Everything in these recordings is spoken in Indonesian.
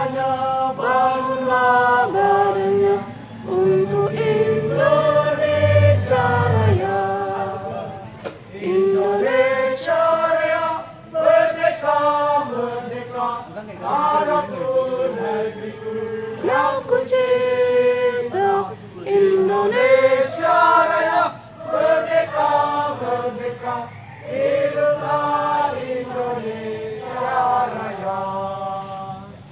cintanya, bangunlah barengnya untuk Indonesia Raya. Indonesia Raya, merdeka, merdeka, tanahku negeriku yang ku cinta. Indonesia Raya, merdeka, merdeka, hiduplah Indonesia Raya.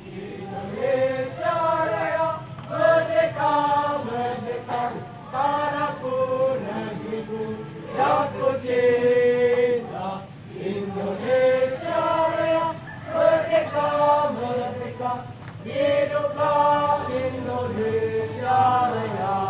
Indonesia Raya, merdeka, merdeka, tanahku negeriku yang ku cinta. Indonesia Raya, merdeka, merdeka, hiduplah Indonesia Raya.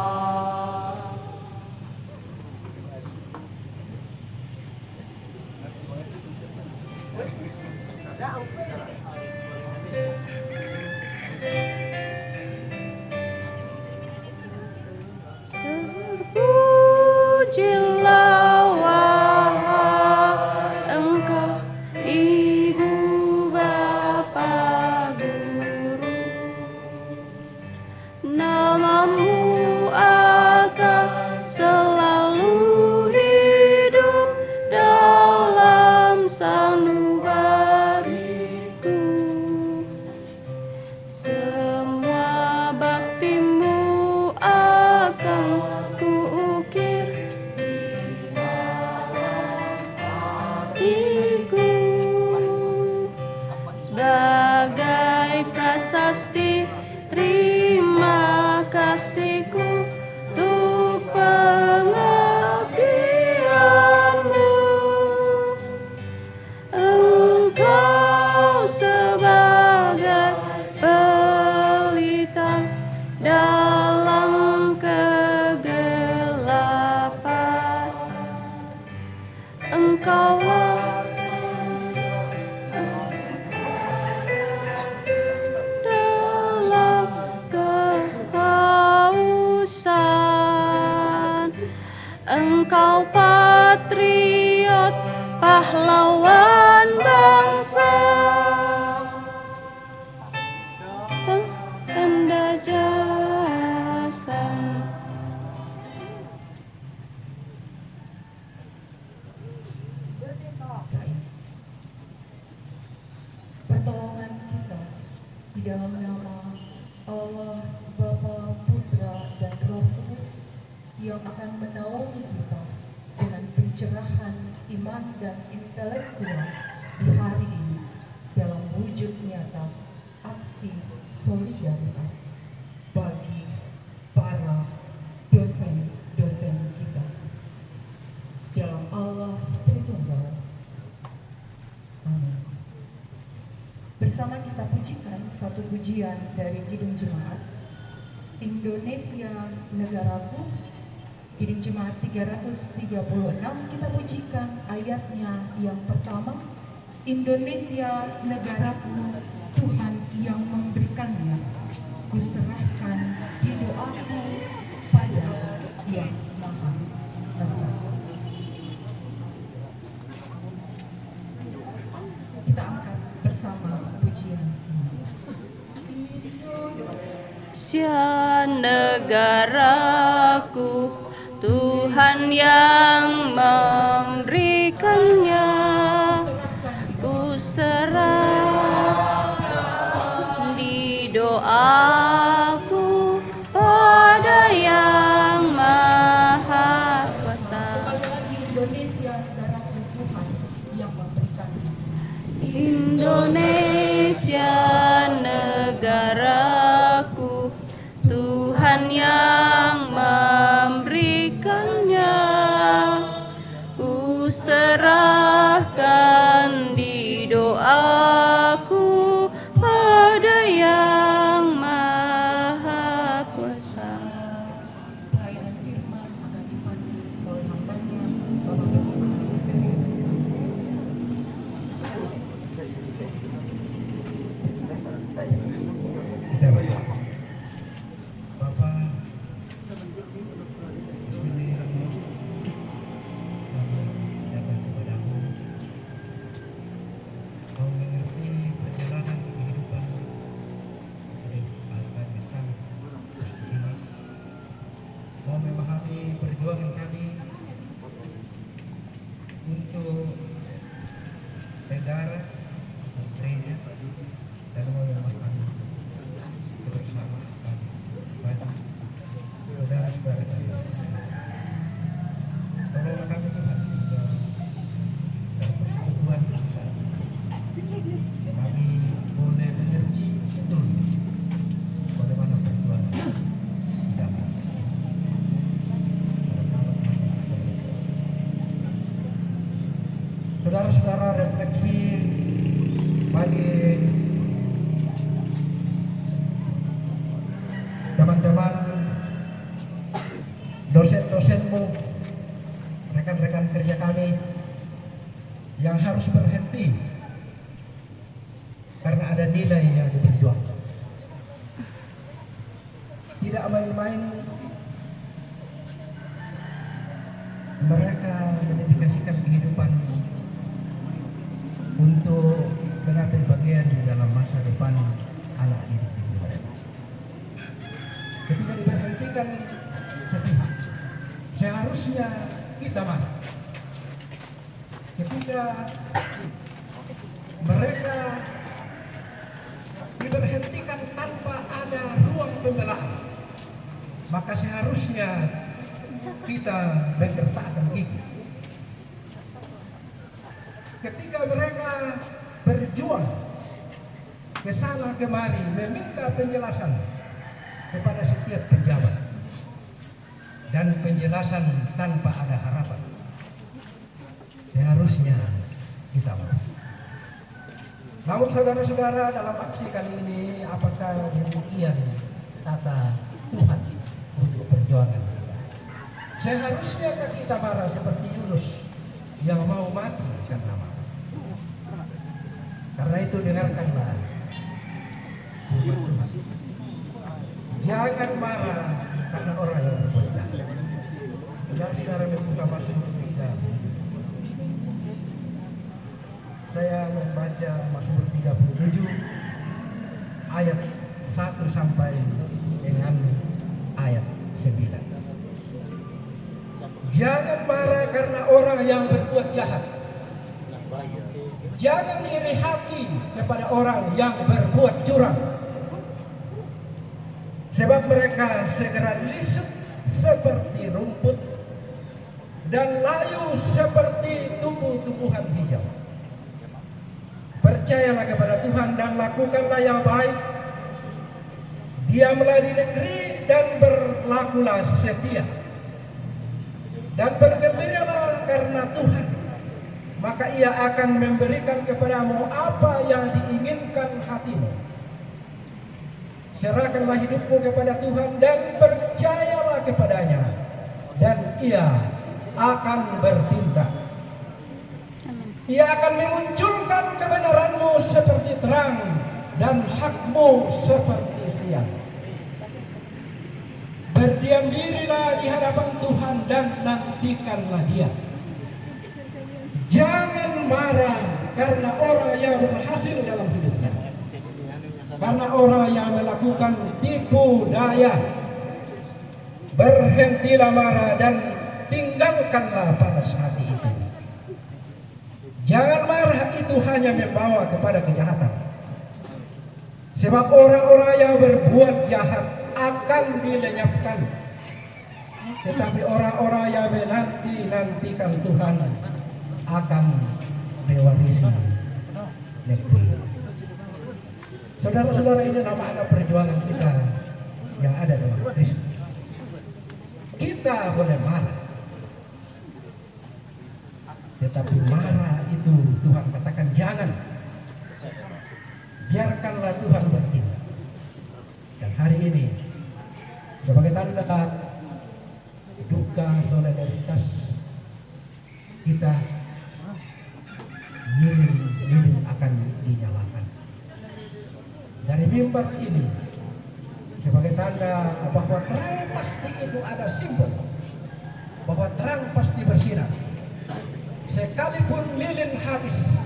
Terpujilah wahai Engkau, Ibu Bapa Guru. Namamu akan selalu hidup dalam sanubariku. Semua baktimu akan kuukir di dalam hatiku sebagai prasasti terima kasihku untuk pengabdianmu. Engkau sebagai pelita dalam kegelapan. Engkaulah dalam kehausan. Engkau patriot, pahlawan bangsa, tanda jasa. Pertolongan kita di dalam nama Allah, Bapa, Putra, dan Roh Kudus yang akan menaungi kita dengan pencerahan iman dan intelektual di hari ini dalam wujud nyata aksi solidaritas bagi para dosen-dosen kita. Dalam Allah Tritunggal. Amin. Bersama kita pujikan satu pujian dari Kidung Jemaat Indonesia Negaraku, Kidung Jemaat 336. Kita pujikan ayatnya yang pertama, Indonesia Negaraku, Tuhan yang memberikannya, kuserahkan hidup-aku pada Yang Maha Esa. Kita angkat bersama pujian ini. Indonesia negaraku, Tuhan yang memberikannya, ku serahkan di doaku pada Yang Maha Kuasa. Indonesia negaraku, Tuhan yang memberikannya. Indonesia negaraku, Tuhan yang memberikannya, negara, gereja, dan memahami kebersamaan kami bagi saudara-saudara kami. Tolonglah kami Tuhan sehingga dalam persekutuan bangsa kami boleh mengerti betul bagaimana perjuangan di dalam saudara-saudara, refleksi bagi teman-teman dosen-dosenmu, rekan-rekan kerja kami yang harus berhenti karena ada nilai yang diperjuangkan. Tidak main-main mereka mendedikasikan kehidupan untuk mengambil bagian di dalam masa depan anak didik mereka. Ketika diberhentikan sepihak, seharusnya kita marah. Ketika mereka diberhentikan tanpa ada ruang pembelaan, maka seharusnya kita bergertakkan gigi. Ketika mereka berjuang kesana kemari meminta penjelasan kepada setiap pejabat dan penjelasan tanpa ada harapan, seharusnya kita mau. Namun saudara-saudara, dalam aksi kali ini apakah demikian kata Tuhan untuk perjuangan kita? Seharusnya kita marah seperti Yunus yang mau mati karena marah. Karena itu dengarkanlah firman Tuhan. Jangan marah karena orang yang berbuat jahat. Saudara-saudara membuka Mazmur 3. Saya membaca Mazmur 37 ayat 1 sampai dengan ayat 9. Jangan marah karena orang yang berbuat jahat. Jangan iri hati kepada orang yang berbuat curang, sebab mereka segera lisut seperti rumput dan layu seperti tumbuh-tumbuhan hijau. Percayalah kepada Tuhan dan lakukanlah yang baik. Diamlah di negeri dan berlakulah setia. Dan bergembiralah karena Tuhan, maka Ia akan memberikan kepadamu apa yang diinginkan hatimu. Serahkanlah hidupmu kepada Tuhan dan percayalah kepadanya, dan Ia akan bertindak. Ia akan memunculkan kebenaranmu seperti terang dan hakmu seperti siang. Berdiam dirilah di hadapan Tuhan dan nantikanlah Dia. Jangan marah karena orang yang berhasil dalam hidupnya, karena orang yang melakukan tipu daya. Berhentilah marah dan tinggalkanlah panas hati itu. Jangan marah, itu hanya membawa kepada kejahatan. Sebab orang-orang yang berbuat jahat akan dilenyapkan, tetapi orang-orang yang menanti-nantikan Tuhan akan mewarisi negeri. Saudara-saudara, ini makna perjuangan kita yang ada dalam Kristus. Kita boleh marah, tetapi marah itu Tuhan katakan jangan. Biarkanlah Tuhan bertindak. Dan hari ini sebagai tanda duka solidaritas kita, lilin akan dinyalakan dari mimbar ini sebagai tanda bahwa terang pasti itu ada simbol bahwa terang pasti bersinar. Sekalipun lilin habis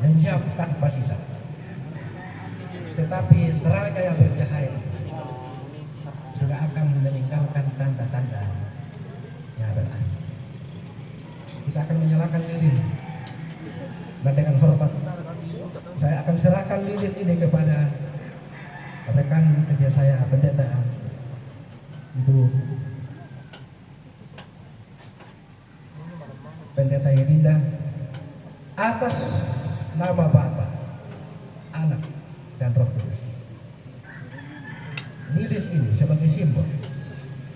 lenyap tanpa sisa, tetapi terang yang bercahaya sudah akan meninggalkan tanda-tanda yang berarti. Kita akan menyalakan lilin. Dan dengan hormat saya akan serahkan lilin ini kepada rekan kerja saya, pendeta Ibu Pendeta Irinda, atas nama Bapa, Anak, dan Roh Kudus. Lilin ini sebagai simbol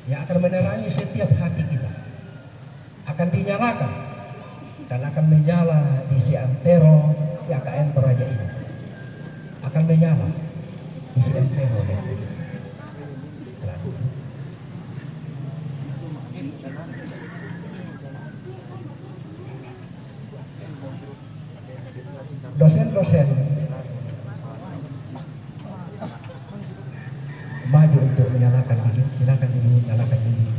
yang akan menerangi setiap hati kita, akan dinyalakan dan akan menyala di si antero yang KN Toraja ini, akan menyala di si antero yang ini. Dosen-dosen maju untuk menyalakan lilin. Silakan dulu nyalakan lilin.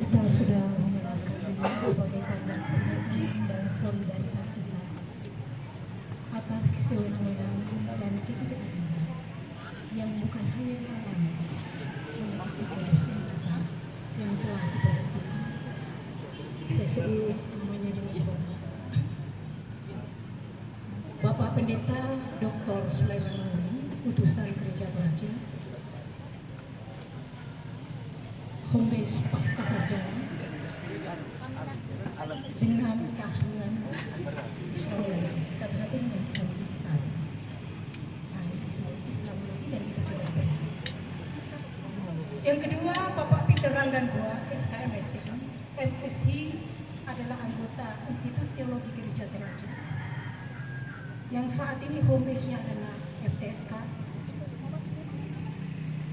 Kita sudah menyerahkan beliau sebagai tanda kehormatan dan solidaritas kita atas kesewenang-wenangan dan ketidakadilan yang bukan hanya dialami oleh ketiga dosen kita yang telah diberhentikan. Saya sebut namanya dengan hormat. Bapak Pendeta Dr. Sulaiman Maulin, utusan Gereja Toraja, Home Base Pasca Sarjana dengan keahlian Islamologi, satu-satunya yang kita miliki saat ini. Islamologi dan kita sudah pernah. Yang kedua, Bapak Peter Rangdan Boa, SKMSI. MSc adalah anggota Institut Teologi Gereja Toraja, yang saat ini home base-nya adalah FTSK.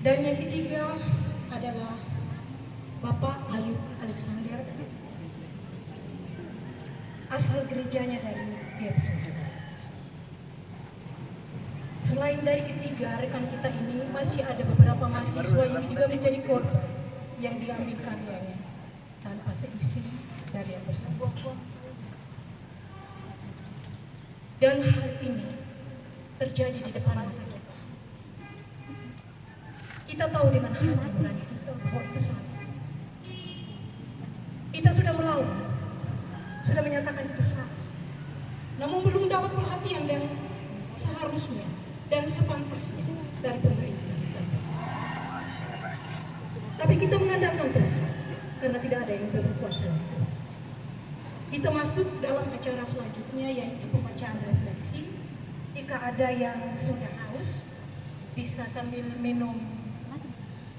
Dan yang ketiga adalah Bapak Ayub Alexander, asal gerejanya dari Gapso. Selain dari ketiga rekan kita ini, masih ada beberapa mahasiswa yang juga menjadi korban yang diambil karyanya tanpa seizin dari yang bersangkutan. Dan hal ini terjadi di depan mata kita. Kita tahu dengan hati nurani kita bahwa itu salah. Kita sudah melawan, sudah menyatakan itu salah. Namun belum dapat perhatian yang seharusnya dan sepantasnya dari pemerintah. Tapi kita mengandalkan Tuhan, karena tidak ada yang berkuasa itu. Kita masuk dalam acara selanjutnya, yaitu pembacaan refleksi. Jika ada yang sudah haus, bisa sambil minum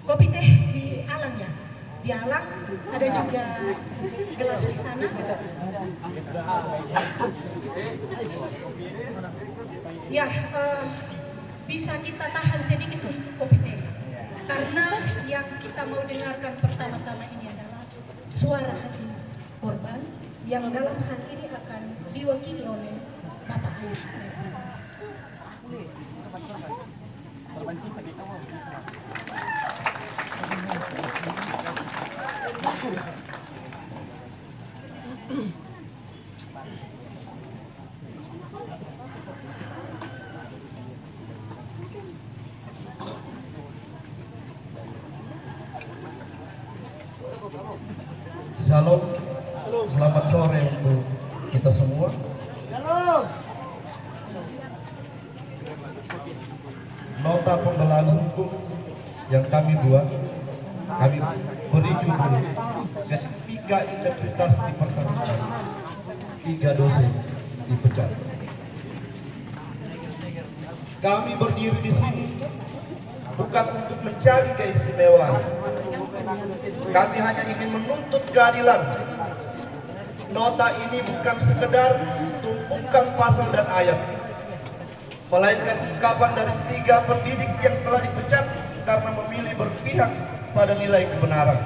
kopi teh di alam ya. Di alam ada juga gelas di sana. Ya, bisa kita tahan sedikit untuk kopi teh. Karena yang kita mau dengarkan pertama-tama ini adalah suara hati korban, yang dalam hal ini akan diwakili oleh Bapak Ayub Alexander. Shalom, selamat sore untuk kita semua. Nota pembelaan hukum yang kami buat, kami beri judul ketika integritas dipertaruhkan, 3 dosen dipecat. Kami berdiri di sini bukan untuk mencari keistimewaan. Kami hanya ingin menuntut keadilan. Nota ini bukan sekedar tumpukan pasal dan ayat, melainkan ungkapan dari 3 pendidik yang telah dipecat karena memilih berpihak pada nilai kebenaran.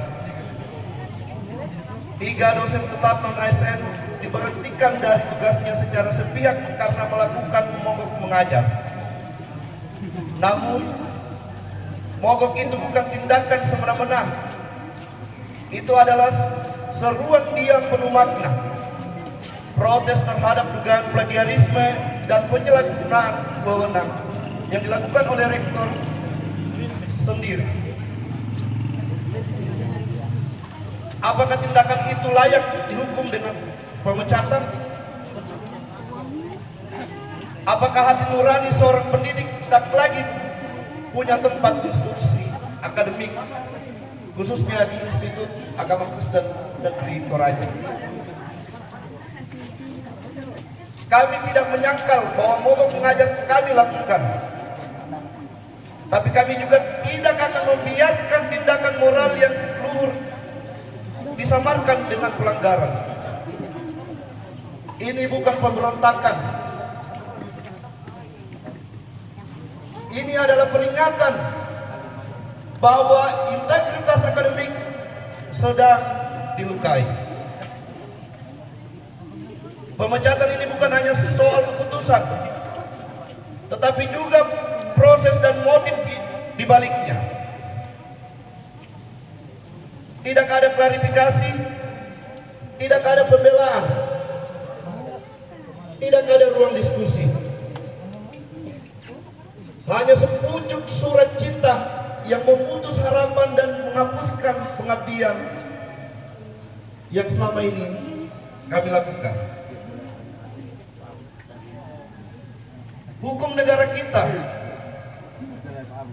3 dosen tetap non-ASN diberhentikan dari tugasnya secara sepihak karena melakukan mogok mengajar. Namun, mogok itu bukan tindakan semena-mena. Itu adalah seruan diam penuh makna, protes terhadap dugaan plagiarisme dan penyalahgunaan wewenang yang dilakukan oleh rektor sendiri. Apakah tindakan itu layak dihukum dengan pemecatan? Apakah hati nurani seorang pendidik tak lagi punya tempat instruksi akademik, khususnya di Institut Agama Kristen Negeri Toraja? Kami tidak menyangkal bahwa mogok mengajar kami lakukan, tapi kami juga tidak akan membiarkan tindakan moral yang luhur disamarkan dengan pelanggaran. Ini bukan pemberontakan. Ini adalah peringatan bahwa integritas akademik sedang dilukai. Pemecatan ini bukan hanya soal keputusan, tetapi juga proses dan motif di baliknya. tidak ada klarifikasi, tidak ada pembelaan, tidak ada ruang diskusi. Hanya sepucuk surat cinta yang memutus harapan dan menghapuskan pengabdian yang selama ini kami lakukan. Hukum negara kita,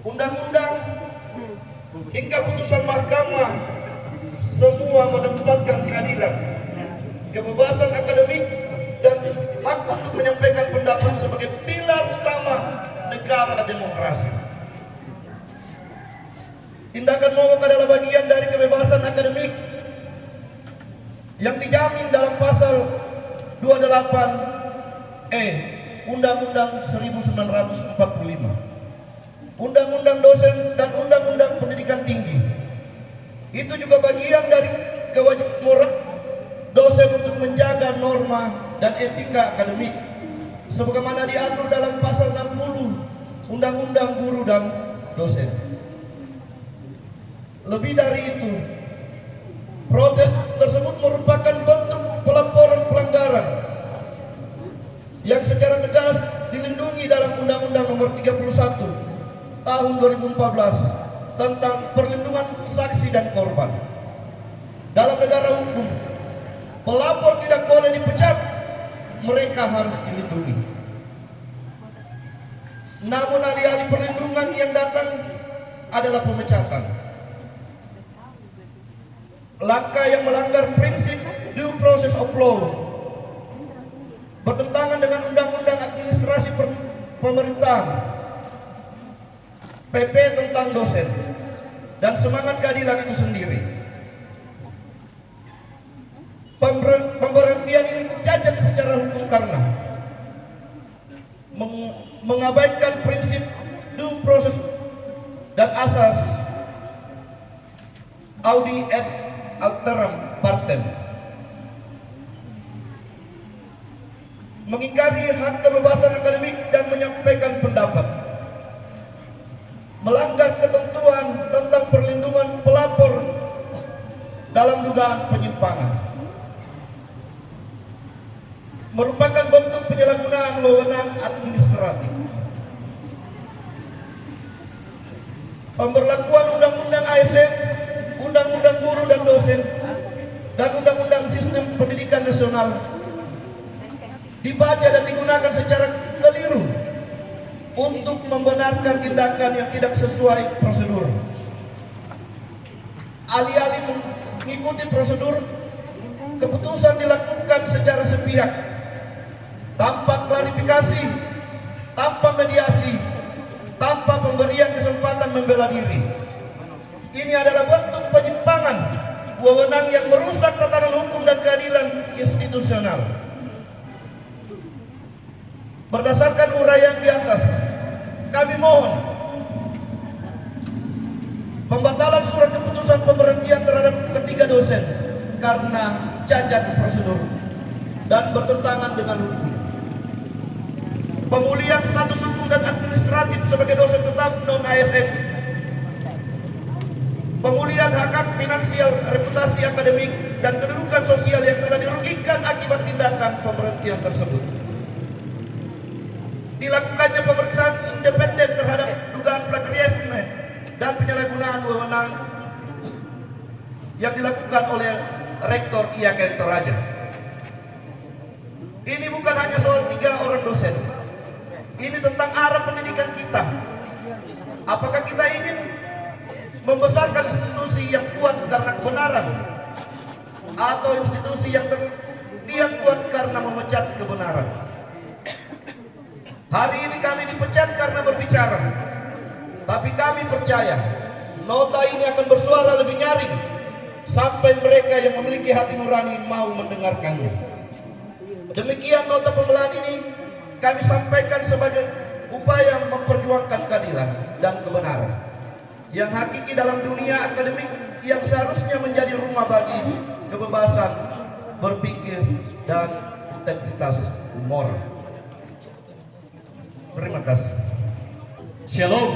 undang-undang hingga putusan mahkamah semua menempatkan keadilan, kebebasan akademik, dan hak untuk menyampaikan pendapat sebagai pilar utama negara demokrasi. Tindakan mogok adalah bagian dari kebebasan akademik yang dijamin dalam pasal 28E Undang-Undang 1945, Undang-Undang Dosen dan Undang-Undang Pendidikan Tinggi. Itu juga bagian dari kewajiban moral dosen untuk menjaga norma dan etika akademik sebagaimana diatur dalam pasal 60 Undang-Undang Guru dan Dosen. Lebih dari itu, protes tersebut merupakan bentuk pelaporan pelanggaran yang secara tegas dilindungi dalam Undang-Undang Nomor 31 Tahun 2014 tentang perlindungan saksi dan korban. Dalam negara hukum, pelapor tidak boleh dipecat, mereka harus dilindungi. Namun alih-alih perlindungan yang datang adalah pemecatan. Langkah yang melanggar prinsip due process of law, bertentangan dengan Undang-Undang Administrasi Pemerintahan, PP tentang dosen, dan semangat keadilan itu sendiri. Pemberhentian ini cacat secara hukum karena mengabaikan prinsip due process dan asas audi et alteram partem, mengingkari hak kebebasan akademik dan menyampaikan pendapat, melanggar ketentuan tentang perlindungan pelapor dalam dugaan penyimpangan, merupakan bentuk penyalahgunaan wewenang administratif. Pemberlakuan Undang-Undang ASN, Undang-Undang Guru dan Dosen, dan Undang-Undang Sistem Pendidikan Nasional dibaca dan digunakan secara keliru untuk membenarkan tindakan yang tidak sesuai prosedur. Alih-alih mengikuti prosedur, keputusan dilakukan secara sepihak, tanpa klarifikasi, tanpa mediasi, tanpa pemberian kesempatan membela diri. Ini adalah bentuk penyimpangan wewenang yang merusak tatanan hukum dan keadilan institusional. Berdasarkan uraian di atas, kami mohon pembatalan surat keputusan pemberhentian terhadap ketiga dosen karena cacat prosedur dan bertentangan dengan hukum. Pemulihan status hukum dan administratif sebagai dosen tetap non-ASN. Pemulihan hak finansial, reputasi akademik, dan kedudukan sosial yang telah dirugikan akibat tindakan pemberhentian tersebut. Dilakukannya pemeriksaan independen terhadap dugaan plagiarisme dan penyalahgunaan wewenang yang dilakukan oleh Rektor IAIN Toraja. Ini bukan hanya soal 3 orang dosen. Ini tentang arah pendidikan kita. Apakah kita ingin membesarkan institusi yang kuat karena kebenaran, atau institusi yang terlihat kuat karena memecat kebenaran? Hari ini kami dipecat karena berbicara, tapi kami percaya nota ini akan bersuara lebih nyaring sampai mereka yang memiliki hati nurani mau mendengarkannya. Demikian nota pembelaan ini kami sampaikan sebagai upaya memperjuangkan keadilan dan kebenaran yang hakiki dalam dunia akademik yang seharusnya menjadi rumah bagi kebebasan berpikir dan integritas moral. Terima kasih. Shalom.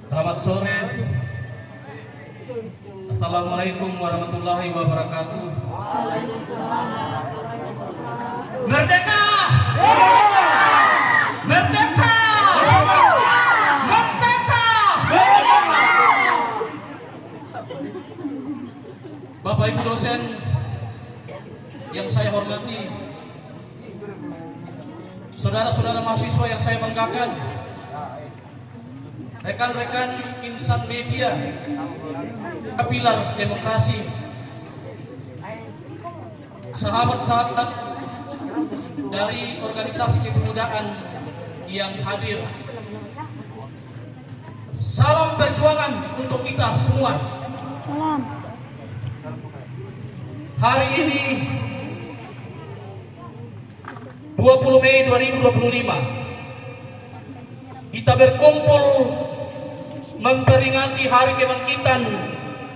Selamat sore Assalamualaikum warahmatullahi wabarakatuh. Merdeka! Merdeka! Merdeka! Bapak Ibu dosen yang saya hormati, saudara-saudara mahasiswa yang saya banggakan, rekan-rekan insan media, pilar demokrasi, sahabat-sahabat dari organisasi kepemudaan yang hadir. Salam perjuangan untuk kita semua. Hari ini 20 Mei 2025 kita berkumpul memperingati Hari Kebangkitan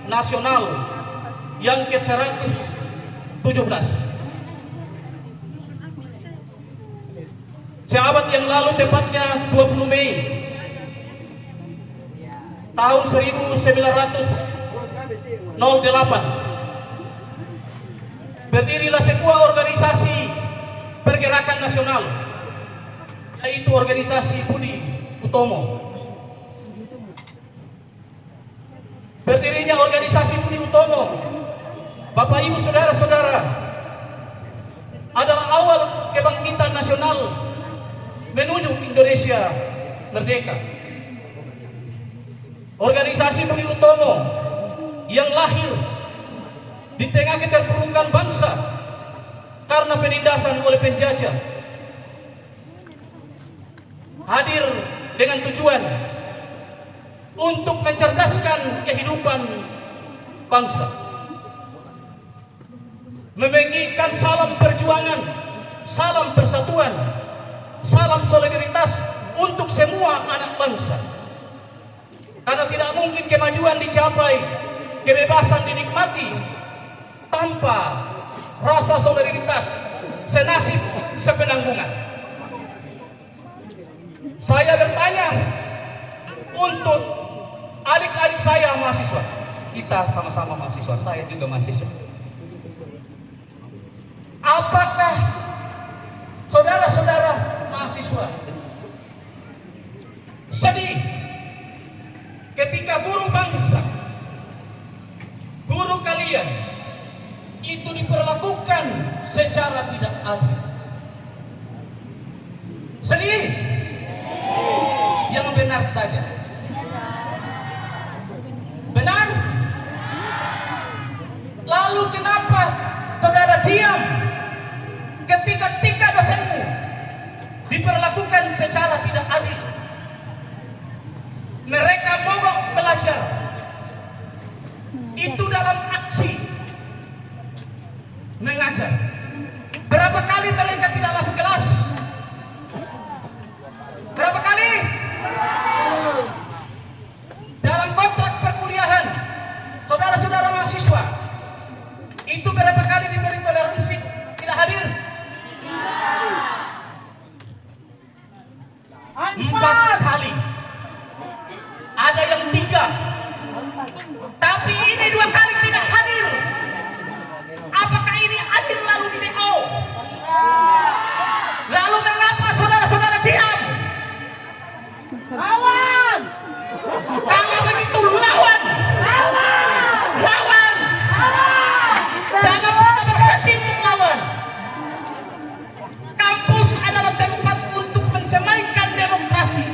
Nasional yang ke-117. Seabad yang lalu, tepatnya 20 Mei tahun 1908, berdirilah sebuah organisasi pergerakan nasional, yaitu organisasi Budi Utomo. Berdirinya organisasi Budi Utomo, Bapak Ibu saudara-saudara, adalah awal kebangkitan nasional menuju Indonesia merdeka. Organisasi Budi Utomo yang lahir di tengah keterpurukan bangsa karena penindasan oleh penjajah, hadir dengan tujuan untuk mencerdaskan kehidupan bangsa, membagikan salam perjuangan, salam persatuan, salam solidaritas untuk semua anak bangsa. Karena tidak mungkin kemajuan dicapai, kebebasan dinikmati tanpa rasa solidaritas, senasib, sepenanggungan. Saya bertanya untuk adik-adik saya mahasiswa, kita sama-sama mahasiswa, saya juga mahasiswa. Apakah saudara-saudara mahasiswa sedih ketika guru bangsa, guru kalian itu diperlakukan secara tidak adil? Sedih? Yang benar saja. Benar? Lalu kenapa saudara diam ketika tiga dosenmu diperlakukan secara tidak adil? Mereka mogok belajar itu dalam aksi mengajar. Berapa kali mereka tidak masuk kelas? Berapa kali? Dalam kontrak perkuliahan, saudara-saudara mahasiswa, itu berapa kali diberi toleransi tidak hadir? 4 kali. Ada yang 3. Tapi ini 2 kali tidak hadir. Apakah ini adil lalu di DO? Lalu mengapa saudara-saudara diam? Lawan! Kalau begitu lawan! Lawan! Jangan pernah berhenti untuk lawan. Kampus adalah tempat untuk mensemaikan demokrasi.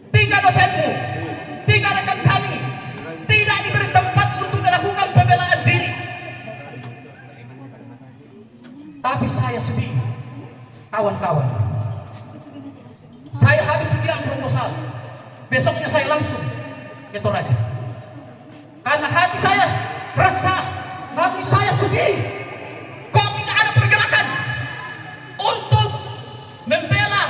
3 dosenmu, 3 rekan kami tidak diberi tempat untuk melakukan pembelaan diri. Tapi saya sedih, kawan-kawan. Saya habis ujian proposal, besoknya saya langsung ke Toraja. Karena hati saya resah, hati saya sedih. Kok tidak ada pergerakan untuk membela,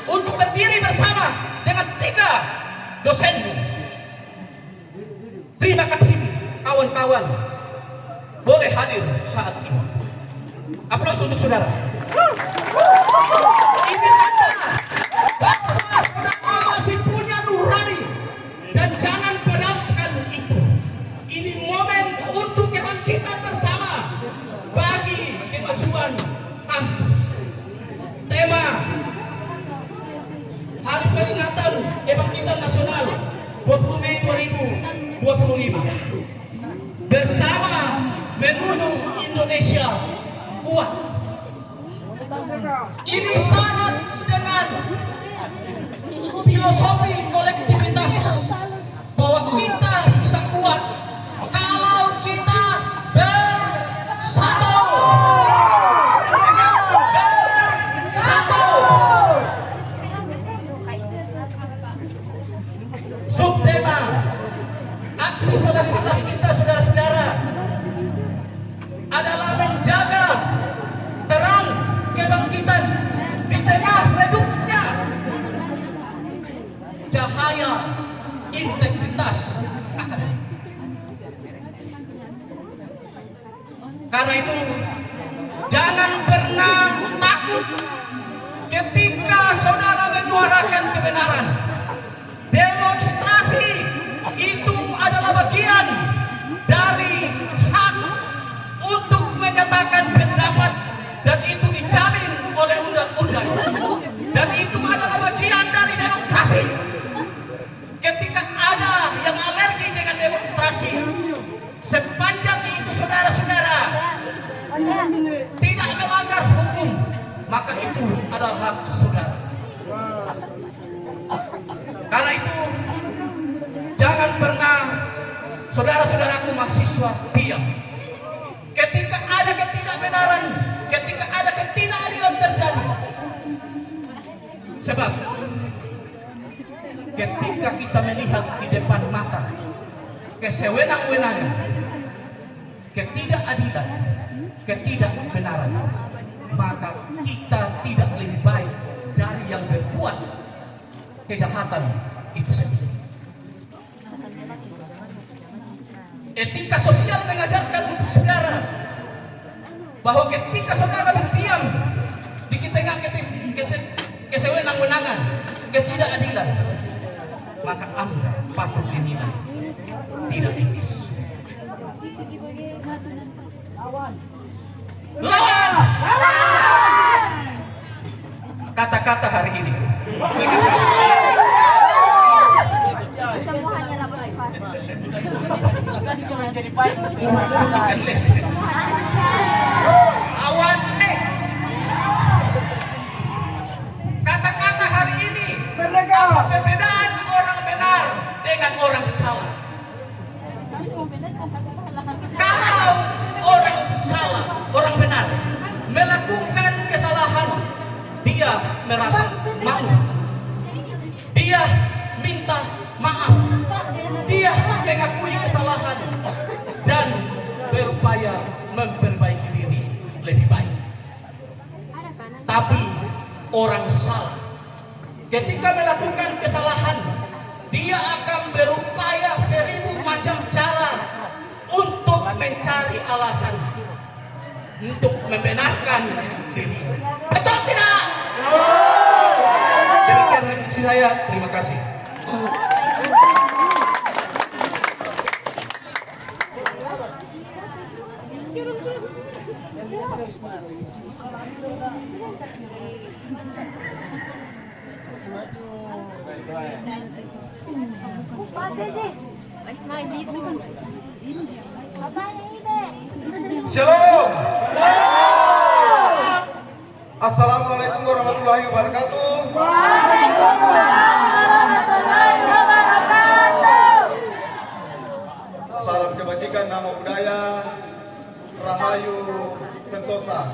untuk berdiri bersama dengan 3 dosenmu. Terima kasih kawan-kawan, boleh hadir saat ini. Aplaus untuk saudara. Ini tanda bahwa saudara masih punya nurani dan jangan kuat. Ini syarat dengan filosofi kolektivitas bahwa kita bisa kuat kalau kita bersatu. Subtema aksi solidaritas kita, saudara-saudara, adalah menjaga terang kebangkitan di tengah redupnya cahaya integritas akademik. Karena itu jangan pernah takut ketika saudara menyuarakan kebenaran. Demonstrasi itu adalah bagian dari hak untuk menyatakan pendapat, dan itu dijamin oleh undang-undang, dan itu adalah bagian dari demokrasi. Ketika ada yang alergi dengan demonstrasi, sepanjang itu saudara-saudara tidak melanggar hukum, maka itu adalah hak saudara. Karena itu jangan pernah saudara-saudaraku mahasiswa diam ketika ada ketidakbenaran, ketika ada ketidakadilan terjadi. Sebab ketika kita melihat di depan mata kesewenang-wenangan, ketidakadilan, ketidakbenaran, maka kita tidak lebih baik dari yang berbuat kejahatan itu sendiri. Etika sosial mengajarkan untuk saudara bahwa ketika saudara berdiam di tengah kesewenang-wenangan, ketidakadilan, maka Anda patut dinilai tidak etis. Lawan! Kata-kata hari ini Kesembuhannya lah berlepas. Lawan, kata-kata hari ini apa perbedaan orang benar dengan orang salah? Kalau orang salah, orang benar melakukan kesalahan, dia merasa malu, dia minta maaf, dia mengakui kesalahan dan berupaya memperbaiki diri lebih baik. Tapi orang salah ketika melakukan kesalahan, dia akan berupaya 1000 macam cara untuk mencari alasan untuk membenarkan diri. Betul tidak? Demikian refleksi saya. Terima kasih. Shalom. Assalamualaikum warahmatullahi wabarakatuh. Salam kebajikan, nama budaya, Rahayu Sentosa.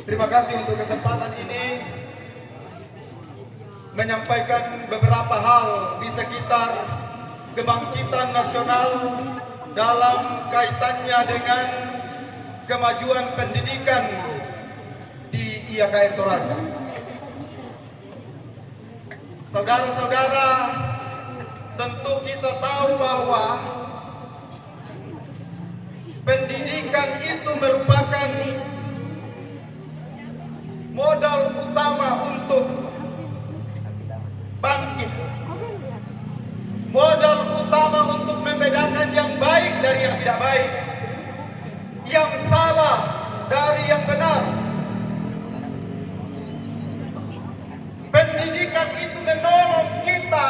Terima kasih untuk kesempatan ini menyampaikan beberapa hal di sekitar kebangkitan nasional dalam kaitannya dengan kemajuan pendidikan di IAKN Toraja. Saudara-saudara, tentu kita tahu bahwa pendidikan itu merupakan modal utama untuk bangkit, modal utama untuk membedakan yang baik dari yang tidak baik, yang salah dari yang benar. Pendidikan itu menolong kita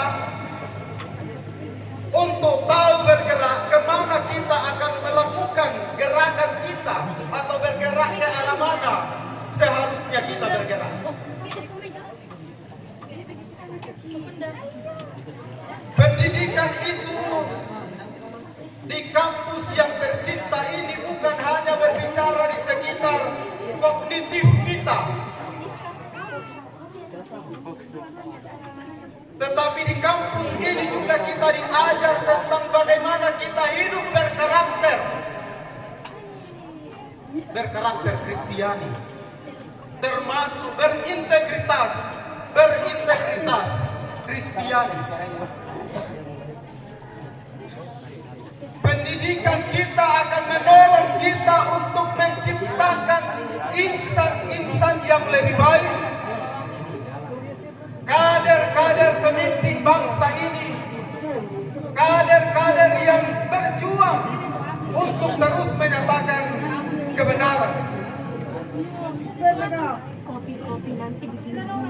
untuk tahu bergerak kemana kita akan melakukan Pendidikan itu di kampus yang tercinta ini bukan hanya berbicara di sekitar kognitif kita, tetapi di kampus ini juga kita diajar tentang bagaimana kita hidup berkarakter Kristiani, termasuk berintegritas Kristiani. Pendidikan kita akan menolong kita untuk menciptakan insan-insan yang lebih baik, kader-kader pemimpin bangsa ini, kader-kader yang berjuang untuk terus menyatakan kebenaran.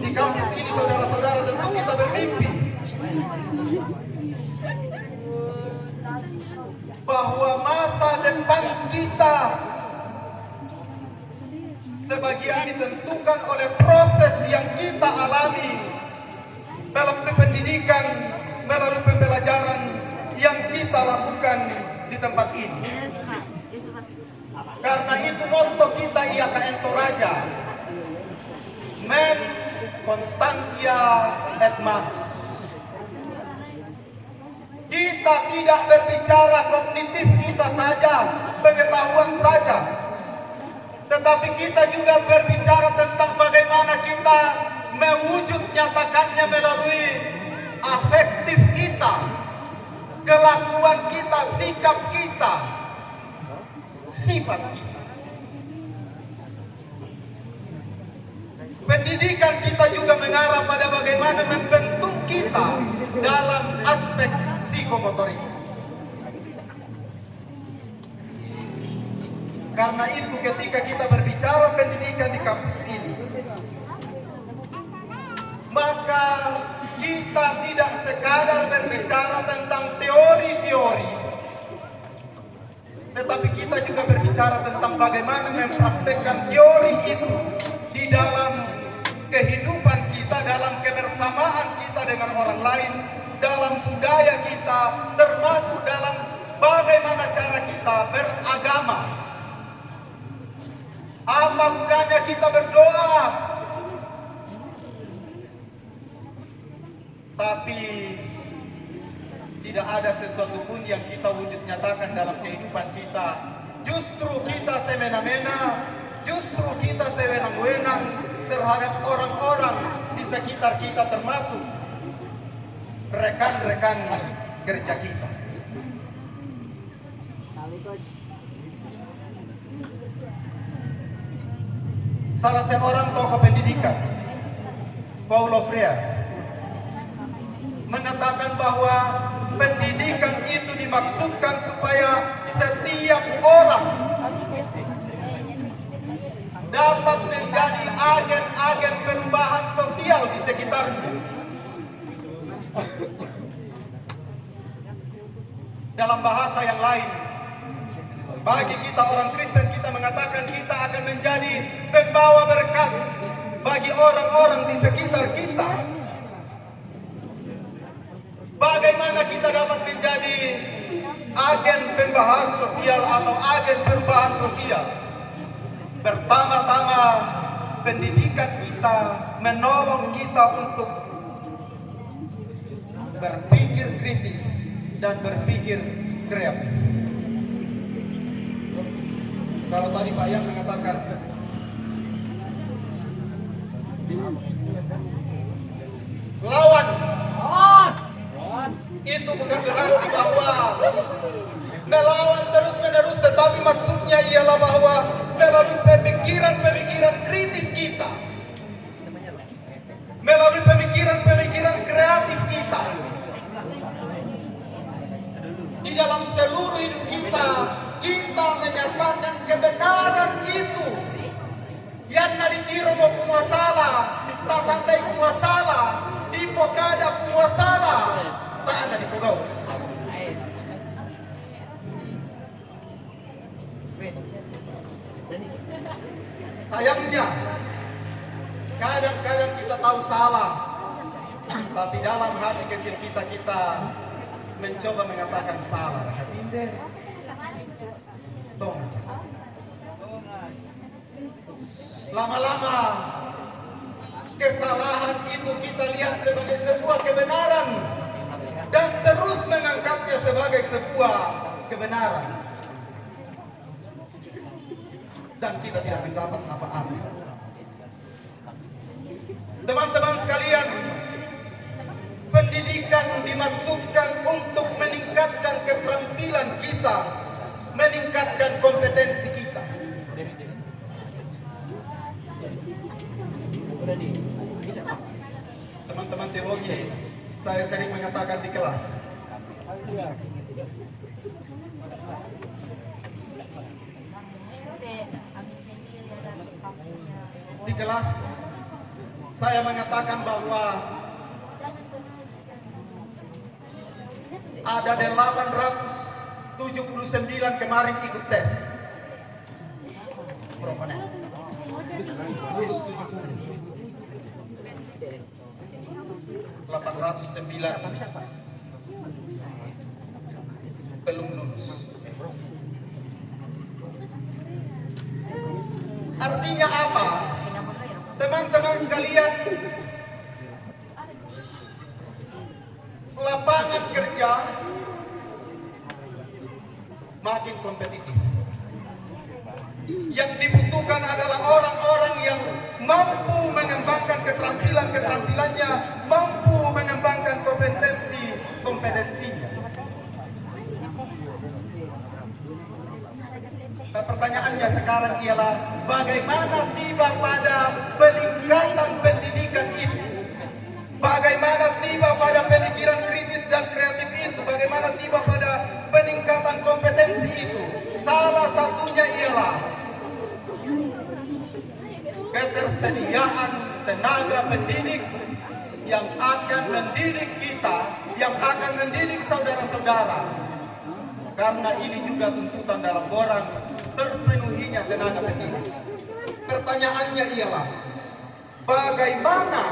Di kampus ini saudara-saudara tentu kita bermimpi bahwa masa depan kita sebagian ditentukan oleh proses yang kita alami dalam pendidikan melalui pembelajaran yang kita lakukan di tempat ini. Karena itu motto kita IAKN Toraja, Men Constantia et Max. Kita tidak berbicara kognitif kita saja, pengetahuan saja, tetapi kita juga berbicara tentang bagaimana kita mewujud nyatakannya melalui afektif kita, kelakuan kita, sikap kita, sifat kita. Pendidikan kita juga mengarah pada bagaimana membentuk kita dalam aspek psikomotorik. Karena itu ketika kita berbicara pendidikan di kampus ini, maka kita tidak sekadar berbicara tentang teori-teori, tetapi kita juga berbicara tentang bagaimana mempraktekkan teori itu di dalam kehidupan kita, dalam kebersamaan kita dengan orang lain, dalam budaya kita, termasuk dalam bagaimana cara kita beragama. Apa gunanya kita berdoa, tapi tidak ada sesuatu pun yang kita wujud nyatakan dalam kehidupan kita. Justru kita semena-mena, justru kita sewenang-wenang terhadap orang-orang di sekitar kita, termasuk rekan-rekan kerja kita. Salah seorang tokoh pendidikan, Paulo Freire, mengatakan bahwa pendidikan itu dimaksudkan supaya setiap orang dapat menjadi agen-agen perubahan sosial di sekitarnya. Dalam bahasa yang lain, bagi kita orang Kristen, kita mengatakan kita akan menjadi pembawa berkat bagi orang-orang di sekitar kita. Bagaimana kita dapat menjadi agen pembaharuan sosial atau agen perubahan sosial? Pertama-tama, pendidikan kita menolong kita untuk berpikir kritis dan berpikir kreatif. Kalau tadi Pak Yan mengatakan lawan, itu bukan berarti bahwa melawan terus-menerus, tetapi maksudnya ialah bahwa melalui pemikiran-pemikiran kritis kita, melalui pemikiran-pemikiran kreatif kita, di dalam seluruh hidup kita, kita menyatakan kebenaran itu. Yan na ditiro mo pumasala, tatandai pumasala, di pokada pumasala, tak ada di pugaw. Sayangnya, kadang-kadang kita tahu salah, Tapi dalam hati kecil kita mencoba mengatakan salah. Hatinde, tong. Lama-lama kesalahan itu kita lihat sebagai sebuah kebenaran dan terus mengangkatnya sebagai sebuah kebenaran. Dan kita tidak mendapat apa-apa. Teman-teman sekalian, pendidikan dimaksudkan untuk meningkatkan keterampilan kita, meningkatkan kompetensi kita. Teman-teman teologi, saya sering mengatakan di kelas, saya mengatakan bahwa ada 879 kemarin ikut tes. Berapa nih? Lulus 70. 809 belum lulus. Artinya apa? Teman-teman sekalian, lapangan kerja makin kompetitif. Yang dibutuhkan adalah orang-orang yang mampu mengembangkan keterampilannya, mampu mengembangkan kompetensinya. Pertanyaannya sekarang ialah bagaimana tiba pada peningkatan pendidikan itu? Bagaimana tiba pada pemikiran kritis dan kreatif itu? Bagaimana tiba pada peningkatan kompetensi itu? Salah satunya ialah ketersediaan tenaga pendidik yang akan mendidik kita, yang akan mendidik saudara-saudara. Karena ini juga tuntutan dalam orang terpenuhinya tenaga pendidik. Pertanyaannya ialah bagaimana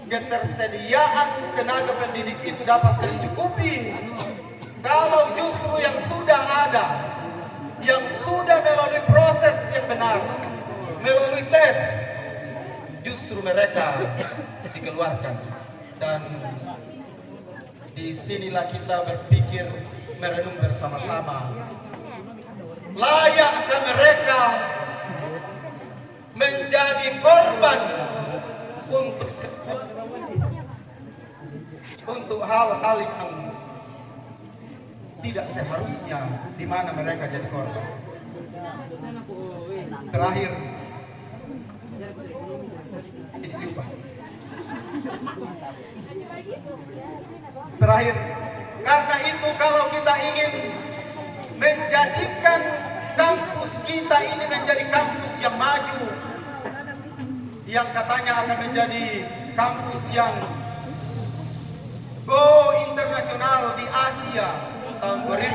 ketersediaan tenaga pendidik itu dapat tercukupi kalau justru yang sudah ada, yang sudah melalui proses yang benar, melalui tes, justru mereka dikeluarkan. Dan disinilah kita berpikir, merenung bersama-sama, layakkah mereka menjadi korban untuk hal-hal yang tidak seharusnya, di mana mereka jadi korban. Terakhir, ini lupa. Terakhir, karena itu kalau kita ingin menjadikan kampus kita ini menjadi kampus yang maju, yang katanya akan menjadi kampus yang go internasional di Asia tahun 2000,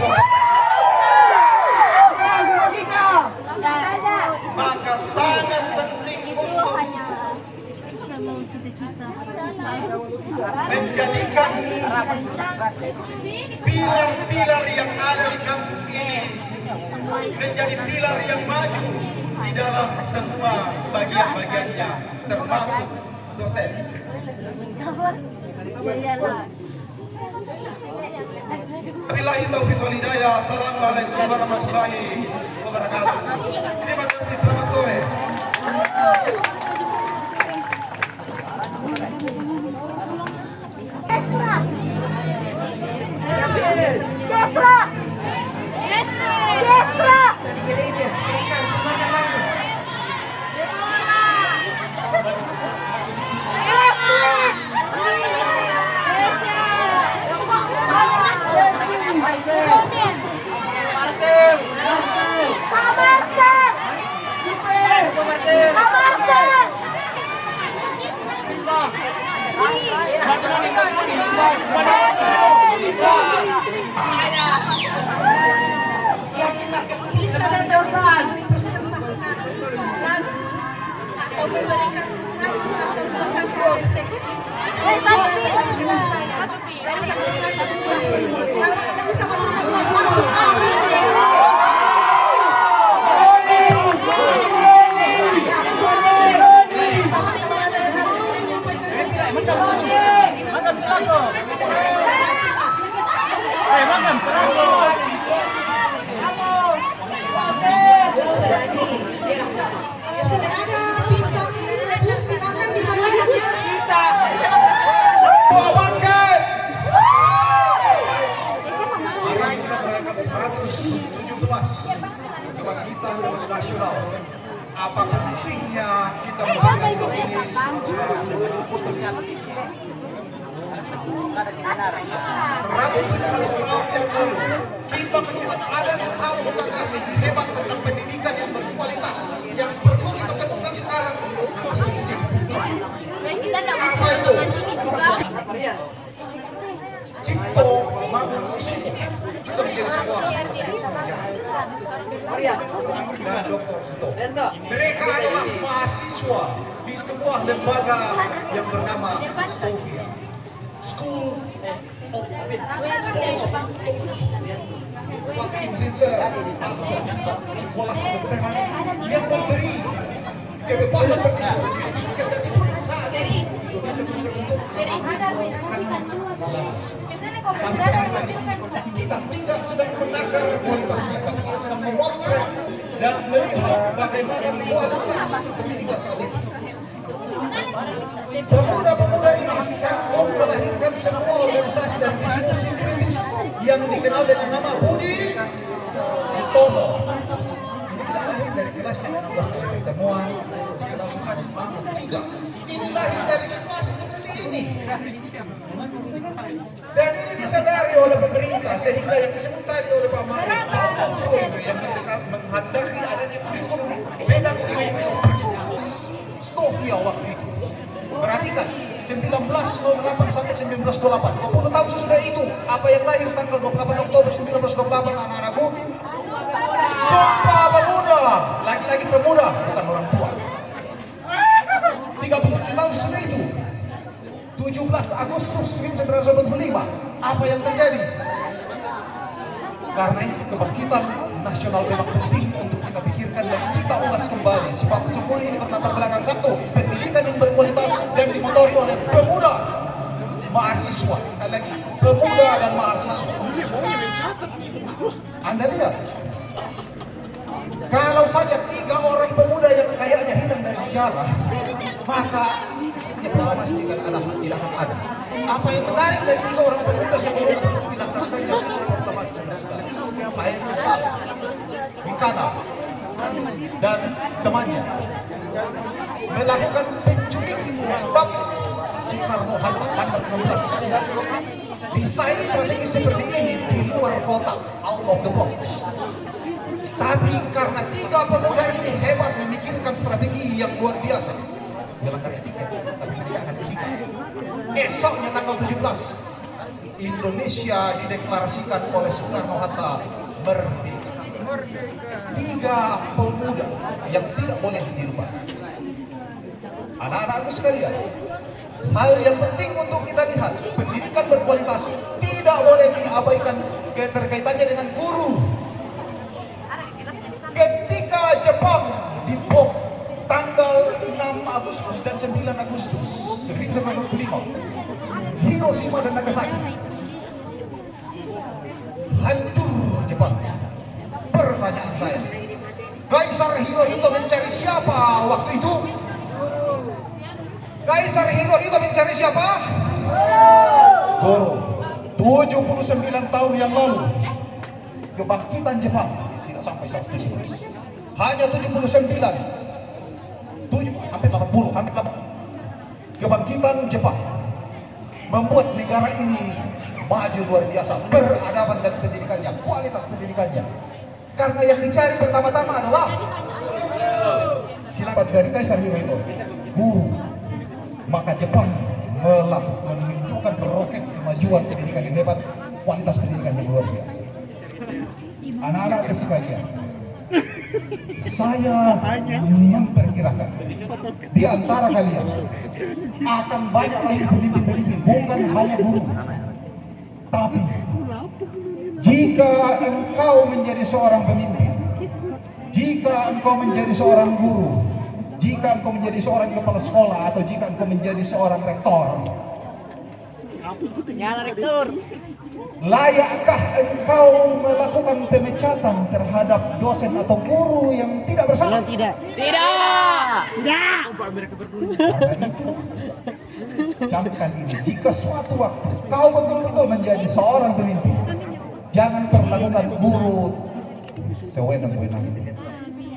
maka sangat penting untuk menjadikan pilar-pilar yang ada di kampus ini menjadi pilar yang maju di dalam semua bagian-bagiannya, termasuk dosen. Wabillahi taufiq wal hidayah. Assalamualaikum warahmatullahi wabarakatuh. Terima kasih, selamat sore. Dari gereja, silakan semuanya maju. Yang bisa datang di sini persembahkan lagu atau memberikan satu atau refleksi dengan saya. Dari sangat satu kelas. Kalau tidak usah masuk ke kelas langsung. Sama kalau ada yang mau menyampaikan refleksi sudah ada pisang rebus, silakan dibagikannya. Bangkit! Hari ini kita merayakan 117 kebangkitan nasional. Apa pentingnya kita merayakan ini, saudara-saudaraku dan putri? 117 tahun yang lalu, kita melihat ada satu gagasan hebat tentang pendidikan yang berkualitas yang perlu kita temukan sekarang karena sepertinya apa itu? Cipto Mangunkusumo juga menjadi sebuah dan Dr. Suto. Mereka adalah mahasiswa di sebuah lembaga yang bernama Stovia. School of sekolah kedokteran yang memberi kebebasan berdiskusi di sekitar itu saat ini Indonesia tertutup kita tidak sedang menakar kualitasnya, tapi kita sedang memotret dan melihat bagaimana kualitas pendidikan saat ini. Pemuda-pemuda ini sanggup melahirkan sebuah organisasi dan diskusi kritis yang dikenal dengan nama Budi Utomo. Ini tidak lahir dari kelas yang 16 kali pertemuan di kelas Mangun 3. Ini lahir dari situasi seperti ini. Dan ini disadari oleh pemerintah sehingga yang disebut tadi oleh Pak Mari, Paulo Freire yang menghendaki adanya kurikulum pedagogi Stovia waktu itu. Perhatikan, 1908 sampai 1928, 20 tahun sesudah itu, apa yang lahir tanggal 28 Oktober 1928 anak-anakku? Sumpah Pemuda, lagi-lagi pemuda, bukan orang tua. 37 tahun sesudah itu, 17 Agustus 1945, apa yang terjadi? Karena itu kebangkitan nasional memang penting untuk kita pikirkan dan kita ulas kembali. Sebab semua ini berlatar belakang satu, pendidikan yang berkualitas dan dimotori oleh pemuda, mahasiswa. Sekali lagi, pemuda dan mahasiswa. Anda lihat, kalau saja 3 orang pemuda yang kayaknya hilang dari sejarah, maka ya pertama tidak akan ada. Apa yang menarik dari 3 orang pemuda sebelum dilaksanakannya pertama Air Besar, Bikana, dan temannya melakukan penculikan bab Soekarno-Hatta tanggal 16. Desain strategi seperti ini di luar kotak, out of the box. Tapi karena 3 pemuda ini hebat memikirkan strategi yang luar biasa, melanggar etika, tapi mereka akan etika. Esoknya tanggal 17, Indonesia dideklarasikan oleh Soekarno-Hatta merdeka. 3 pemuda yang tidak boleh dilupakan. Anak-anakku sekalian, hal yang penting untuk kita lihat, pendidikan berkualitas tidak boleh diabaikan keterkaitannya dengan guru. Ketika Jepang dibom tanggal 6 Agustus dan 9 Agustus 1945, Hiroshima dan Nagasaki, hancur Jepang. Pertanyaan saya, Kaisar Hirohito mencari siapa waktu itu? Kaisar Hirohito mencari siapa? Goro. 79 tahun yang lalu, kebangkitan Jepang tidak sampai 117, hanya 79, hampir 80, hampir 80. Kebangkitan Jepang membuat negara ini maju luar biasa, peradaban dan pendidikannya, kualitas pendidikannya. Karena yang dicari pertama-tama adalah silakan dari Kaisar Hirohito, guru. Maka Jepang menunjukkan roket kemajuan pendidikan yang hebat, kualitas pendidikan yang luar biasa. Anak-anak sekalian, saya memperkirakan perkirakan di antara kalian akan banyak lagi pemimpin-pemimpin, bukan hanya guru. Tapi jika engkau menjadi seorang pemimpin, jika engkau menjadi seorang guru, jika engkau menjadi seorang kepala sekolah, atau jika engkau menjadi seorang rektor, layakkah engkau melakukan pemecatan terhadap dosen atau guru yang tidak bersalah? Tidak. Karena itu, camkan ini, jika suatu waktu kau betul-betul menjadi seorang pemimpin, jangan perlakukan guru sewenang-wenang,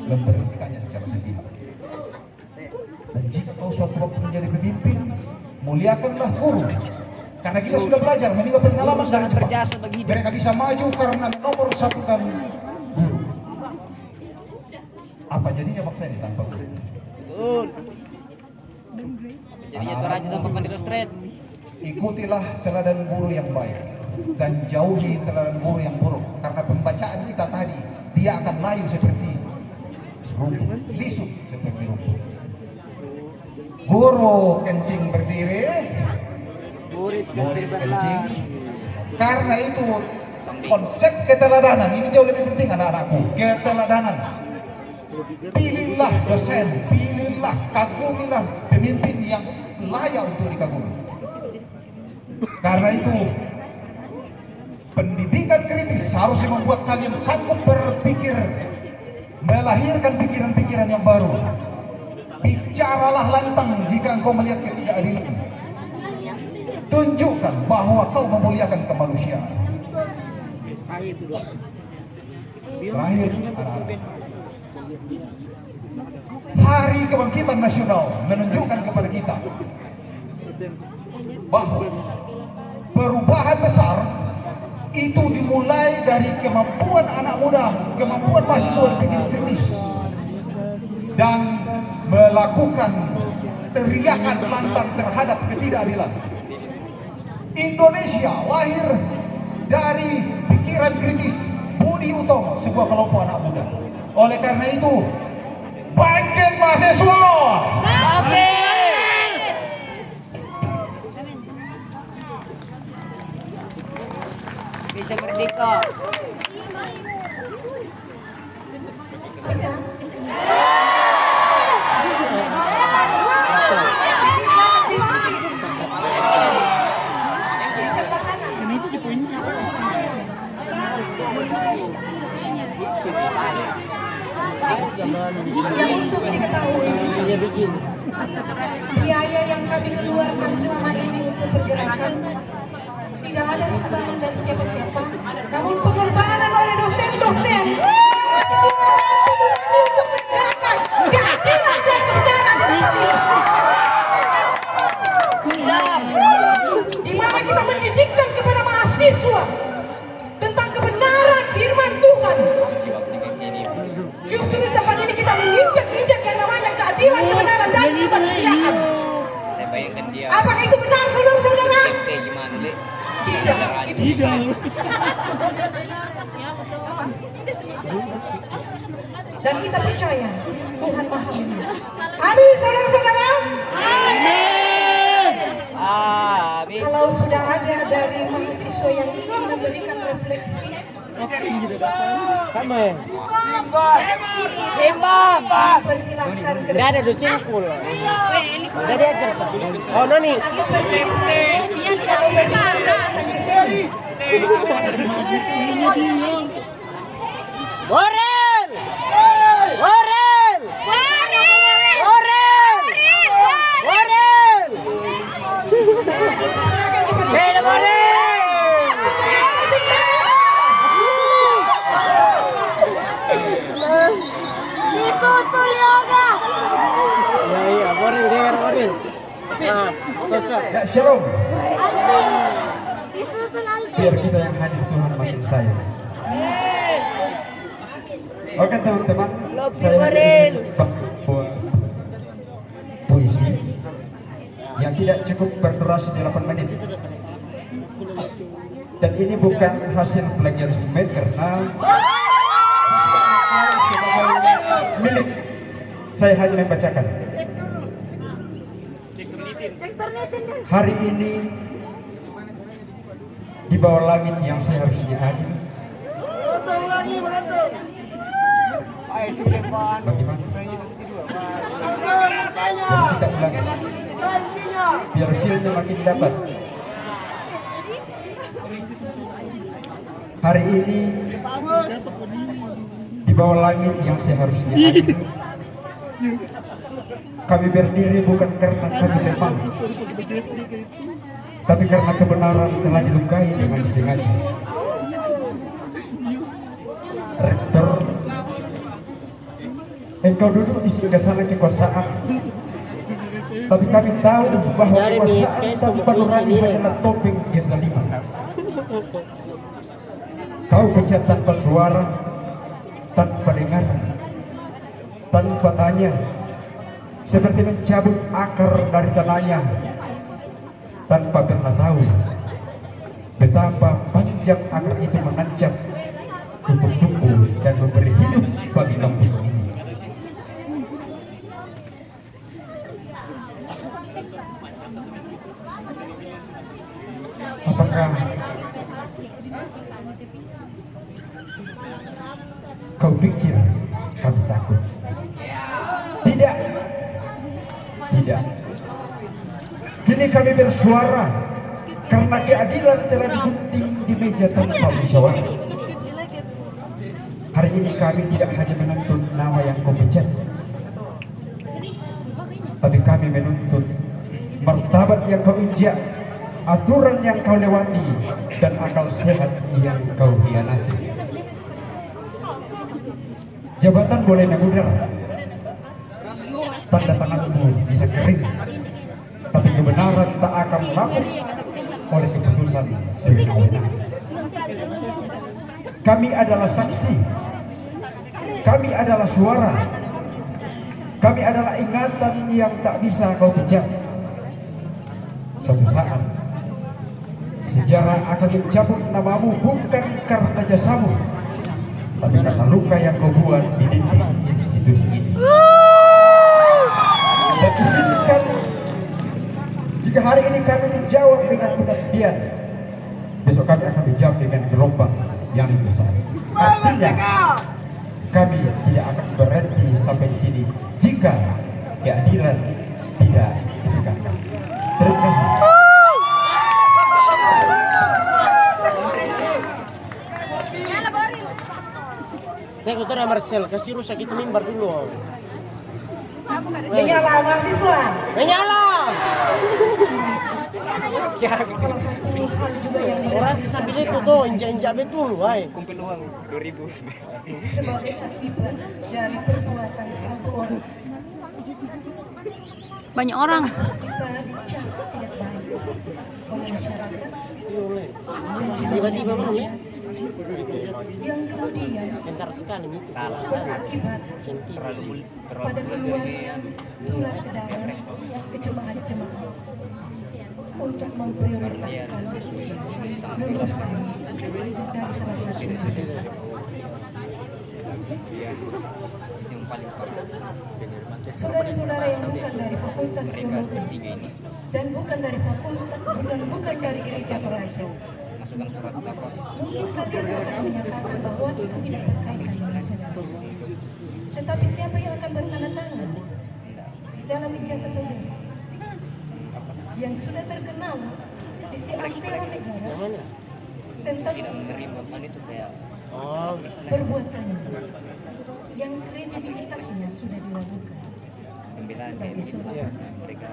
memberhentikannya secara sepihak. Dan jika kau suatu waktu menjadi pemimpin, muliakanlah guru. Karena kita sudah belajar menimba pengalaman dari Jepang. Mereka bisa maju karena nomor satukan guru. Apa jadinya bangsa ini tanpa guru? Betul. Jadinya Toraja tanpa Mandiri Street. Ikutilah teladan guru yang baik dan jauhi teladan guru yang buruk. Karena pembacaan kita tadi, dia akan layu seperti rumput, lisut seperti rumput. Guru kencing berdiri, murid kencing. Karena itu konsep keteladanan ini jauh lebih penting anak-anakku. Keteladanan. Pilihlah dosen, pilihlah, kagumilah pemimpin yang layak untuk dikagumi. Karena itu pendidikan kritis harus membuat kalian sanggup berpikir, melahirkan pikiran-pikiran yang baru. Bicaralah lantang jika engkau melihat ketidakadilan. Tunjukkan bahwa kau memuliakan kemanusiaan. Terakhir, anak-anak. Hari Kebangkitan Nasional menunjukkan kepada kita bahwa perubahan besar itu dimulai dari kemampuan anak muda, kemampuan mahasiswa berpikir kritis dan melakukan teriakan lantang terhadap ketidakadilan. Indonesia lahir dari pikiran kritis Budi Utomo, sebuah kelompok anak muda. Oleh karena itu, bangkit mahasiswa! Indonesia merdeka. Bisa? Yang untuk diketahui, biaya yang kami keluarkan selama ini untuk pergerakan tidak ada sumbangan dari siapa-siapa, namun pengorbanan oleh dosen-dosen untuk menegakkan keadilan dan kebenaran di tempat ini. Di mana kita mendidikkan kepada mahasiswa tentang kebenaran firman Tuhan. Justru di tempat ini kita menginjak-injak yang namanya keadilan, kebenaran, dan kemanusiaan. Apakah itu benar, saudara-saudara? Tidak. Dan kita percaya Tuhan Maha Benar. Amin, saudara-saudara. Amin. Kalau sudah ada dari mahasiswa yang ingin memberikan refleksi, persilahkan ke Tidak ada dosen pul. Tidak diajar. Oh noni. atau berpikir Orel. Orel. Orel. Orel. Beda boleh. Disusul yoga. Iya, Orel, dengar Orel. Nah, sosok. Ya, Shalom. Disusul Aldi. Biar kita yang hadir Tuhan makin saya. Oke teman-teman, saya ingin membuat puisi yang tidak cukup berdurasi 8 menit. Dan ini bukan hasil plagiarisme karena milik Saya hanya membacakan. Cek ternitin deh. Hari ini di bawah langit yang seharusnya adil. Bagaimana? Tidak ulang. Biar feelnya makin dapat. Hari ini di bawah langit yang seharusnya adil. Kami berdiri bukan karena kami lemah, tapi karena kebenaran telah dilukai dengan sengaja. Rektor, engkau duduk di singgasana kekuasaan, tapi kami tahu bahwa kekuasaan tanpa nurani hanyalah topeng kezaliman. Kau pecat tanpa suara, tanpa dengar, tanpa tanya, seperti mencabut akar dari tanahnya, tanpa pernah tahu betapa panjang akar itu menancap untuk tumbuh dan memberi hidup bagi kampus ini. Apakah kau pikir kami takut? Tidak. Tidak. Kini kami bersuara karena keadilan telah digunting di meja tanpa musyawarah. Hari ini kami tidak hanya menuntut nama yang kau pecat, tapi kami menuntut martabat yang kau injak, aturan yang kau lewati, dan akal sehat yang kau hianati. Jabatan boleh memudar, tanda tanganmu bisa kering, tapi kebenaran tak akan lapuk oleh keputusan sewenang-wenang. Kami adalah saksi, kami adalah suara, kami adalah ingatan yang tak bisa kau pecah. Suatu saat sejarah akan mencabut namamu bukan karena jasamu, tapi karena luka yang kau buat di dinding institusi ini. Dan izinkan jika hari ini kami dijawab dengan pengabdian, besok kami akan dijawab dengan gelombang yang lebih besar. Artinya kami tidak akan berhenti sampai di sini jika keadilan tidak ditegakkan. Terima kasih. Nek, utara Marcel, kasih rusak itu mimbar dulu. Menyala mahasiswa. Menyala. Salah satu hal juga yang Orang sambil itu tuh injak-injak betul, wah. Kumpul uang 2000. sebagai akibat dari perbuatan satu orang. Banyak orang. Kita dicap tidak baik oleh masyarakat Tiba-tiba ini yang kemudian pintar sekali nih. Salah. berakibat Senti. pada keluar surat edaran kejemaah-jemaah untuk memprioritaskan lulusan dari salah satu universitas. Yang paling parah. Saudara-saudara yang bukan dari Fakultas Teologi dan bukan dari bukan dari Gereja Toraja, Masukkan surat apa? mungkin kalian akan menyatakan bahwa itu tidak berkaitan dengan saudara. Tetapi siapa yang akan bertanda tangan dalam ijazah saudara yang sudah terkenal di antero negara tentang Tidak menerima kan itu kayak Oh, perbuatan yang kredibilitasnya sudah dilakukan pembelaan sebagai kayak seorang. mereka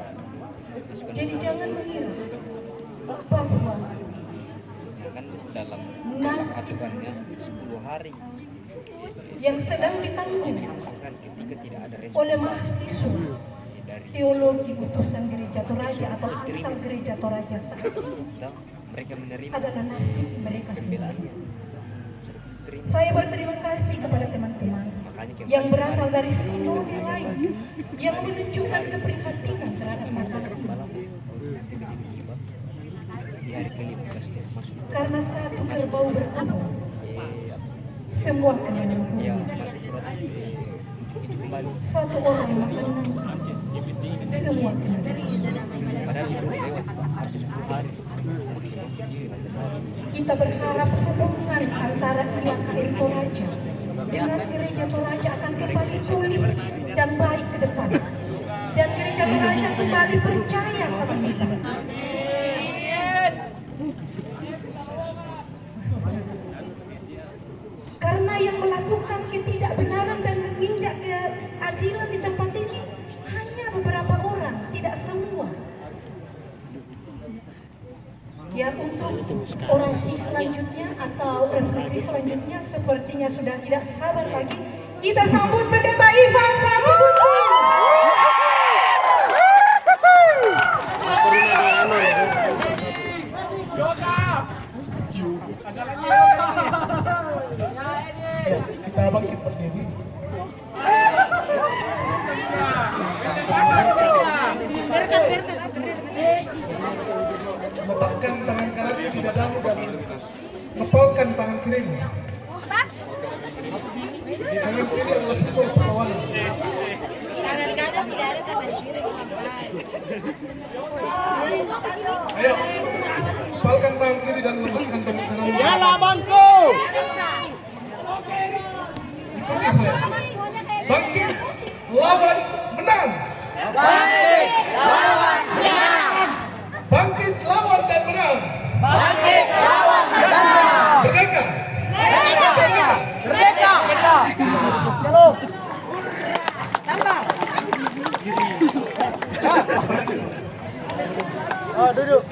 masukkan Jadi jangan mengira bahwa kan dalam nasib aturannya 10 hari yang sedang ditanggung masukkan ketika tidak ada respon oleh mahasiswa dari teologi utusan Gereja Toraja atau asal Gereja Toraja saat ini kita, mereka menerima adalah nasib mereka sendiri. terima. Saya berterima kasih kepada teman-teman yang berasal dari sinode lain yang menunjukkan keprihatinan terhadap masalah ini. Tiba-tiba di hari ke-15 tuh masuk Karena satu kerbau bertemu, semua kena ya membunuh. masuk surat satu orang menang semua Padahal itu lewat harus 10 hari. kita berharap hubungan antara IAKM Toraja dengan Gereja Toraja akan kembali pulih dan baik ke depan, dan Gereja Toraja kembali percaya sama kita. Karena yang melakukan ketidakbenaran dan menginjak keadilan di tempat ini hanya beberapa orang, tidak semua. Ya, untuk orasi selanjutnya atau refleksi selanjutnya sepertinya sudah tidak sabar lagi. Kita sambut Pendeta Ivan Samubuti. Kita bangkit berdiri. Letakkan tangan kanan di dadamu dan lepaskan tangan kirimu. Di tangan kiri adalah simbol perlawanan. Tangan kanan tidak ada, tangan kiri. Ayo, lepaskan tangan kiri dan letakkan tangan kanan. Yalah bangku. Ikuti saya. Bangkit, lawan, menang. Bangkit, lawan, menang. Bangkit, lawan dan menang. Bangkit, lawan, menang. Merdeka. Merdeka. Merdeka. Shalom. Tambah. Oh, duduk.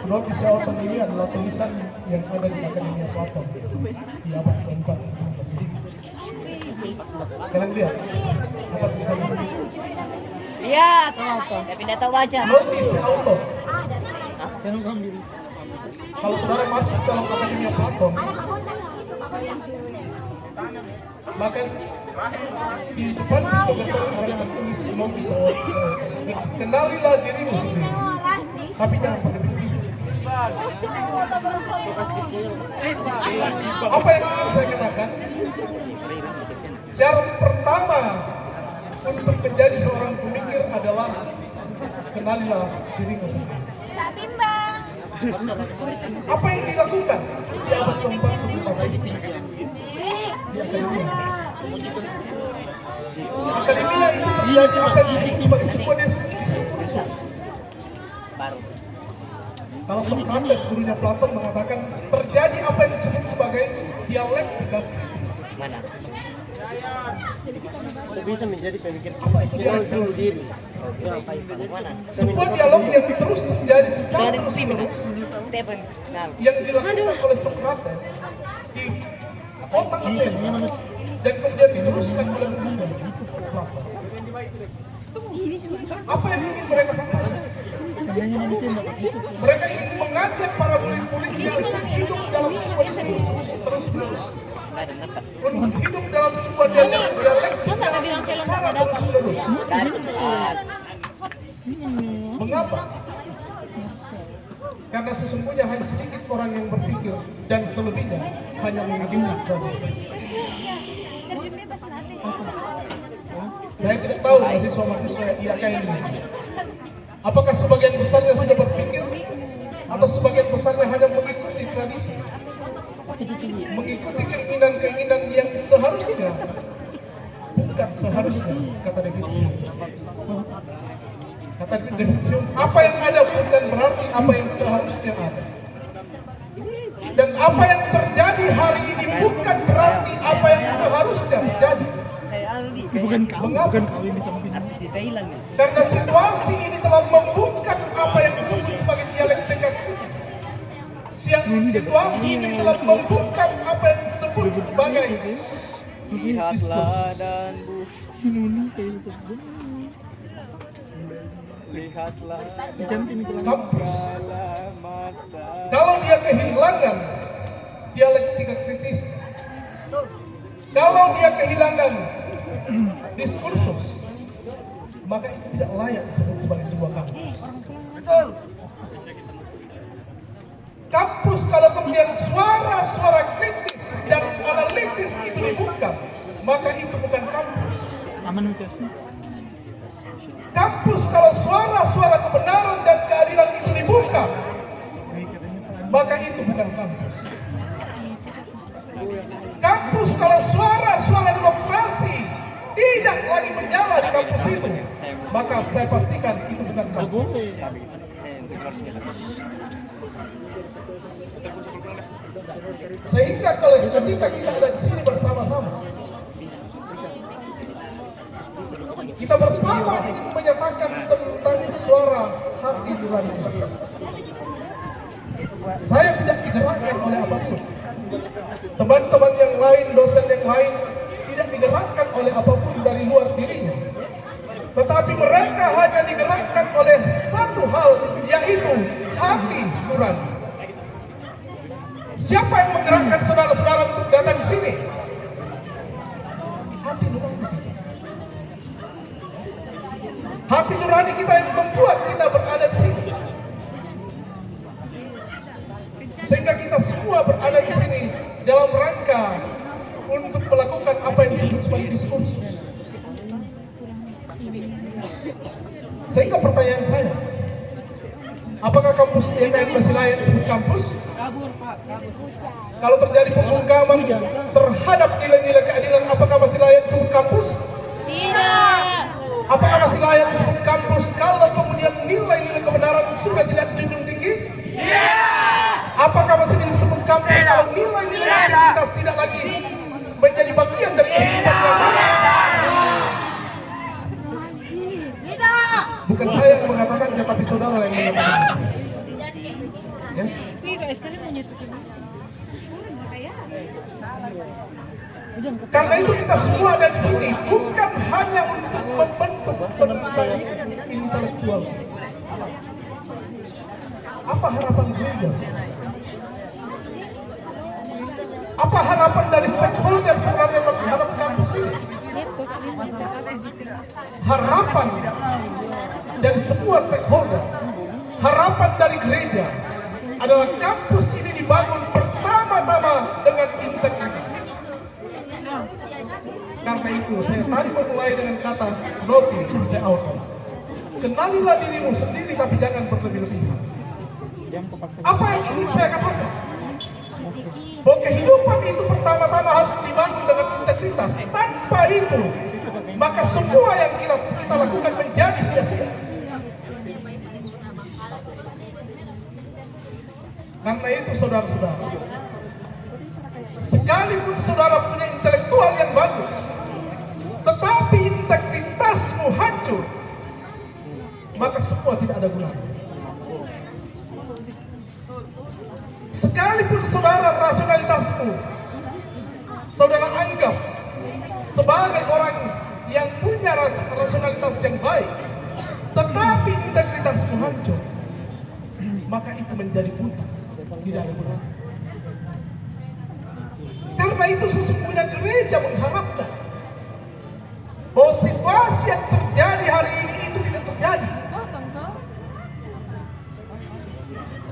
Notis Autumn ini adalah tulisan yang ada di Akademia Platon di abad keempat sebelum Masehi. Kalian lihat apa tulisannya? Lihat. Tapi tidak tahu baca. Notis Autumn. Kalau saudara masuk dalam Akademia Platon, maka di depan itu ada tulis Notis Autumn. Kenalilah dirimu sendiri, tapi jangan pakai begitu. Apa yang ingin saya katakan? Syarat pertama untuk menjadi seorang pemikir adalah kenalilah dirimu sendiri. Tak bimbang. Apa yang dilakukan di abad keempat sebelum Masehi di Akademia? Akademia itu terjadi apa yang disebut sebagai sebuah diskursus. Kalau Sokrates, gurunya Platon, mengatakan terjadi apa yang disebut sebagai dialektika kritis. Mana? Untuk bisa menjadi pemikir dulu diri. Mana? Sebuah dialog yang terus terjadi secara terus-menerus yang dilakukan oleh Sokrates di kota Athena dan kemudian diteruskan oleh gurunya Platon. Apa yang ingin mereka sampaikan? Mereka ingin mengajak para murid-muridnya untuk hidup dalam sebuah diskursus terus-menerus, untuk hidup dalam sebuah dialektika secara terus-menerus. Mengapa? Karena sesungguhnya hanya sedikit orang yang berpikir dan selebihnya hanya mengikuti tradisi. Saya tidak tahu mahasiswa-mahasiswa IAKM ini, apakah sebagian besarnya sudah berpikir atau sebagian besarnya hanya mengikuti tradisi, mengikuti keinginan-keinginan yang seharusnya bukan seharusnya, kata David Hume. Kata David Hume, apa yang ada bukan berarti apa yang seharusnya ada. Dan apa yang terjadi hari ini bukan berarti apa yang seharusnya terjadi. Mengapa? Artis di Thailand nih. Karena situasi ini telah membuka apa yang disebut sebagai dialektika kritis. Situasi ini telah membuka apa yang disebut sebagai Lihatlah dan lihatlah mata. Kalau dia kehilangan dialektika kritis, kalau dia kehilangan diskursus, maka itu tidak layak disebut sebagai sebuah kampus. Kampus kemudian suara-suara kritis dan analitis itu dibuka, maka itu bukan kampus. Kampus kalau suara-suara kebenaran dan keadilan itu dibuka, maka itu bukan kampus. Kampus kalau suara-suara demokrasi tidak lagi menyala di kampus itu, maka saya pastikan itu bukan kampus. Sehingga kalau ketika kita ada di sini bersama-sama, kita bersama ingin menyatakan tentang suara hati nurani kita. Saya tidak digerakkan oleh apapun. Teman-teman yang lain, dosen yang lain tidak digerakkan oleh apapun dari luar dirinya. Tetapi mereka hanya digerakkan oleh satu hal, yaitu hati nurani. Siapa yang menggerakkan saudara-saudara untuk datang ke sini? Hati nurani kita. Hati nurani kita yang membuat kita berada di sini. Sehingga kita semua berada di sini dalam rangka untuk melakukan apa yang disebut sebagai diskursus. Sehingga pertanyaan saya, apakah kampus IAIN masih layak disebut kampus? Kalau terjadi pembungkaman terhadap nilai-nilai keadilan, apakah masih layak disebut kampus? Tidak. Apakah masih layak disebut kampus kalau kemudian nilai-nilai kebenaran sudah tidak dijunjung tinggi? Apakah masih disebut kampus kalau nilai-nilai integritas tidak lagi menjadi bagian dari kehidupan yang bukan saya yang mengatakannya, tapi saudara yang mengatakan. Ya? Karena itu kita semua ada di sini bukan hanya untuk membentuk penentang intelektual. Apa harapan gereja? Apa harapan dari stakeholder sebenarnya terhadap kampus ini? Harapan dari semua stakeholder, harapan dari gereja adalah kampus ini dibangun pertama-tama dengan integritas. Karena itu saya tadi memulai dengan kata noti seauto. Kenalilah dirimu sendiri tapi jangan berlebih-lebihan. Apa yang ingin saya katakan? Bahwa kehidupan itu pertama-tama harus dibangun dengan integritas. Tanpa itu, maka semua yang kita lakukan menjadi sia-sia. Karena itu saudara-saudara, sekalipun saudara punya intelektual yang bagus, tetapi integritasmu hancur, maka semua tidak ada gunanya. Sekalipun saudara rasionalitasmu saudara anggap sebagai orang yang punya rasionalitas yang baik, tetapi integritasmu hancur, maka itu menjadi buta, tidak ada gunanya. Karena itu sesungguhnya gereja mengharapkan bahwa situasi yang terjadi hari ini itu tidak terjadi.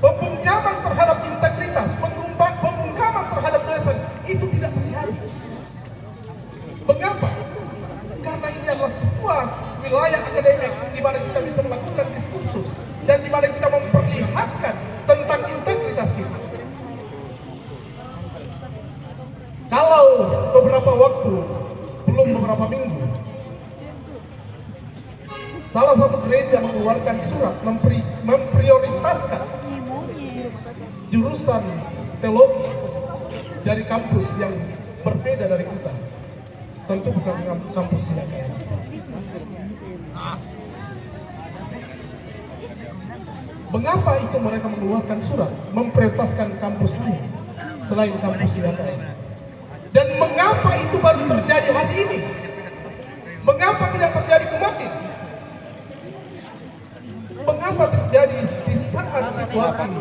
Pembungkaman terhadap integritas, pembungkaman terhadap dosen itu tidak terjadi. Mengapa? Karena ini adalah sebuah wilayah akademik di mana kita bisa melakukan diskursus dan di mana kita memperlihatkan tentang integritas kita. Kalau beberapa waktu, belum beberapa minggu, salah satu gereja mengeluarkan surat memprioritaskan jurusan teologi dari kampus yang berbeda dari kita, tentu bukan kampus yang mengapa itu mereka mengeluarkan surat memprioritaskan kampus lain selain kampus yang lain? Dan mengapa itu baru terjadi hari ini? Mengapa tidak terjadi kemarin? Mengapa terjadi di saat situasi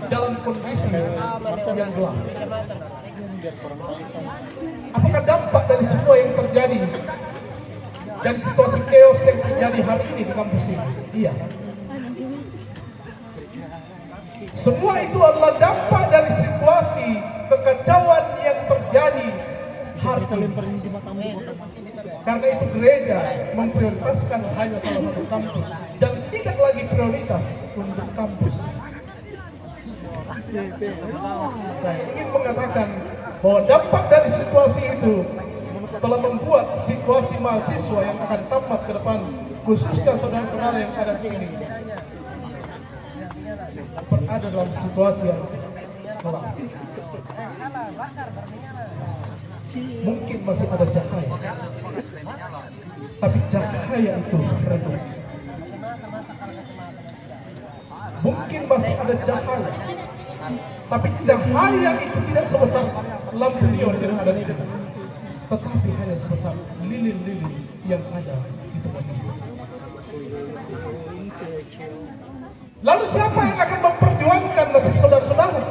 dalam kondisi yang gelap? Apakah dampak dari semua yang terjadi dan situasi chaos yang terjadi hari ini di kampus ini? Iya. Semua itu adalah dampak dari situasi kekacauan yang terjadi hari ini. Karena itu gereja memprioritaskan hanya salah satu kampus dan tidak lagi prioritas untuk kampus. Saya ingin mengatakan bahwa dampak dari situasi itu telah membuat situasi mahasiswa yang akan tamat ke depan, khususnya saudara-saudara yang ada di sini, berada dalam situasi yang gelap. Mungkin masih ada cahaya, tapi cahaya itu redup. Mungkin masih ada cahaya, tapi cahaya itu tidak sebesar lampu neon yang ada di sini, tetapi hanya sebesar lilin-lilin yang ada di tempat ini. Lalu siapa yang akan memperjuangkan nasib saudara-saudara?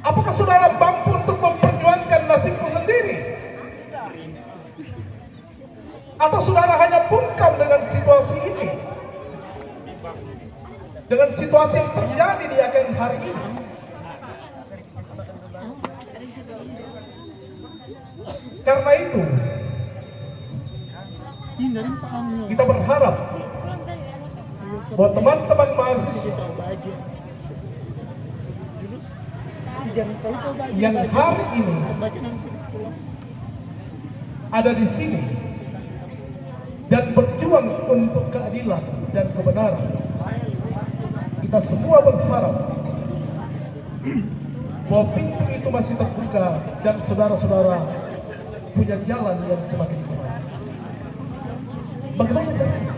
Apakah saudara mampu untuk memperjuangkan nasibmu sendiri? Atau saudara hanya bungkam dengan situasi ini? Dengan situasi yang terjadi di akhir hari ini? Karena itu, kita berharap bahwa teman-teman mahasiswa yang hari ini ada di sini dan berjuang untuk keadilan dan kebenaran, kita semua berharap bahwa pintu itu masih terbuka dan saudara-saudara punya jalan yang semakin terang. Bagaimana caranya?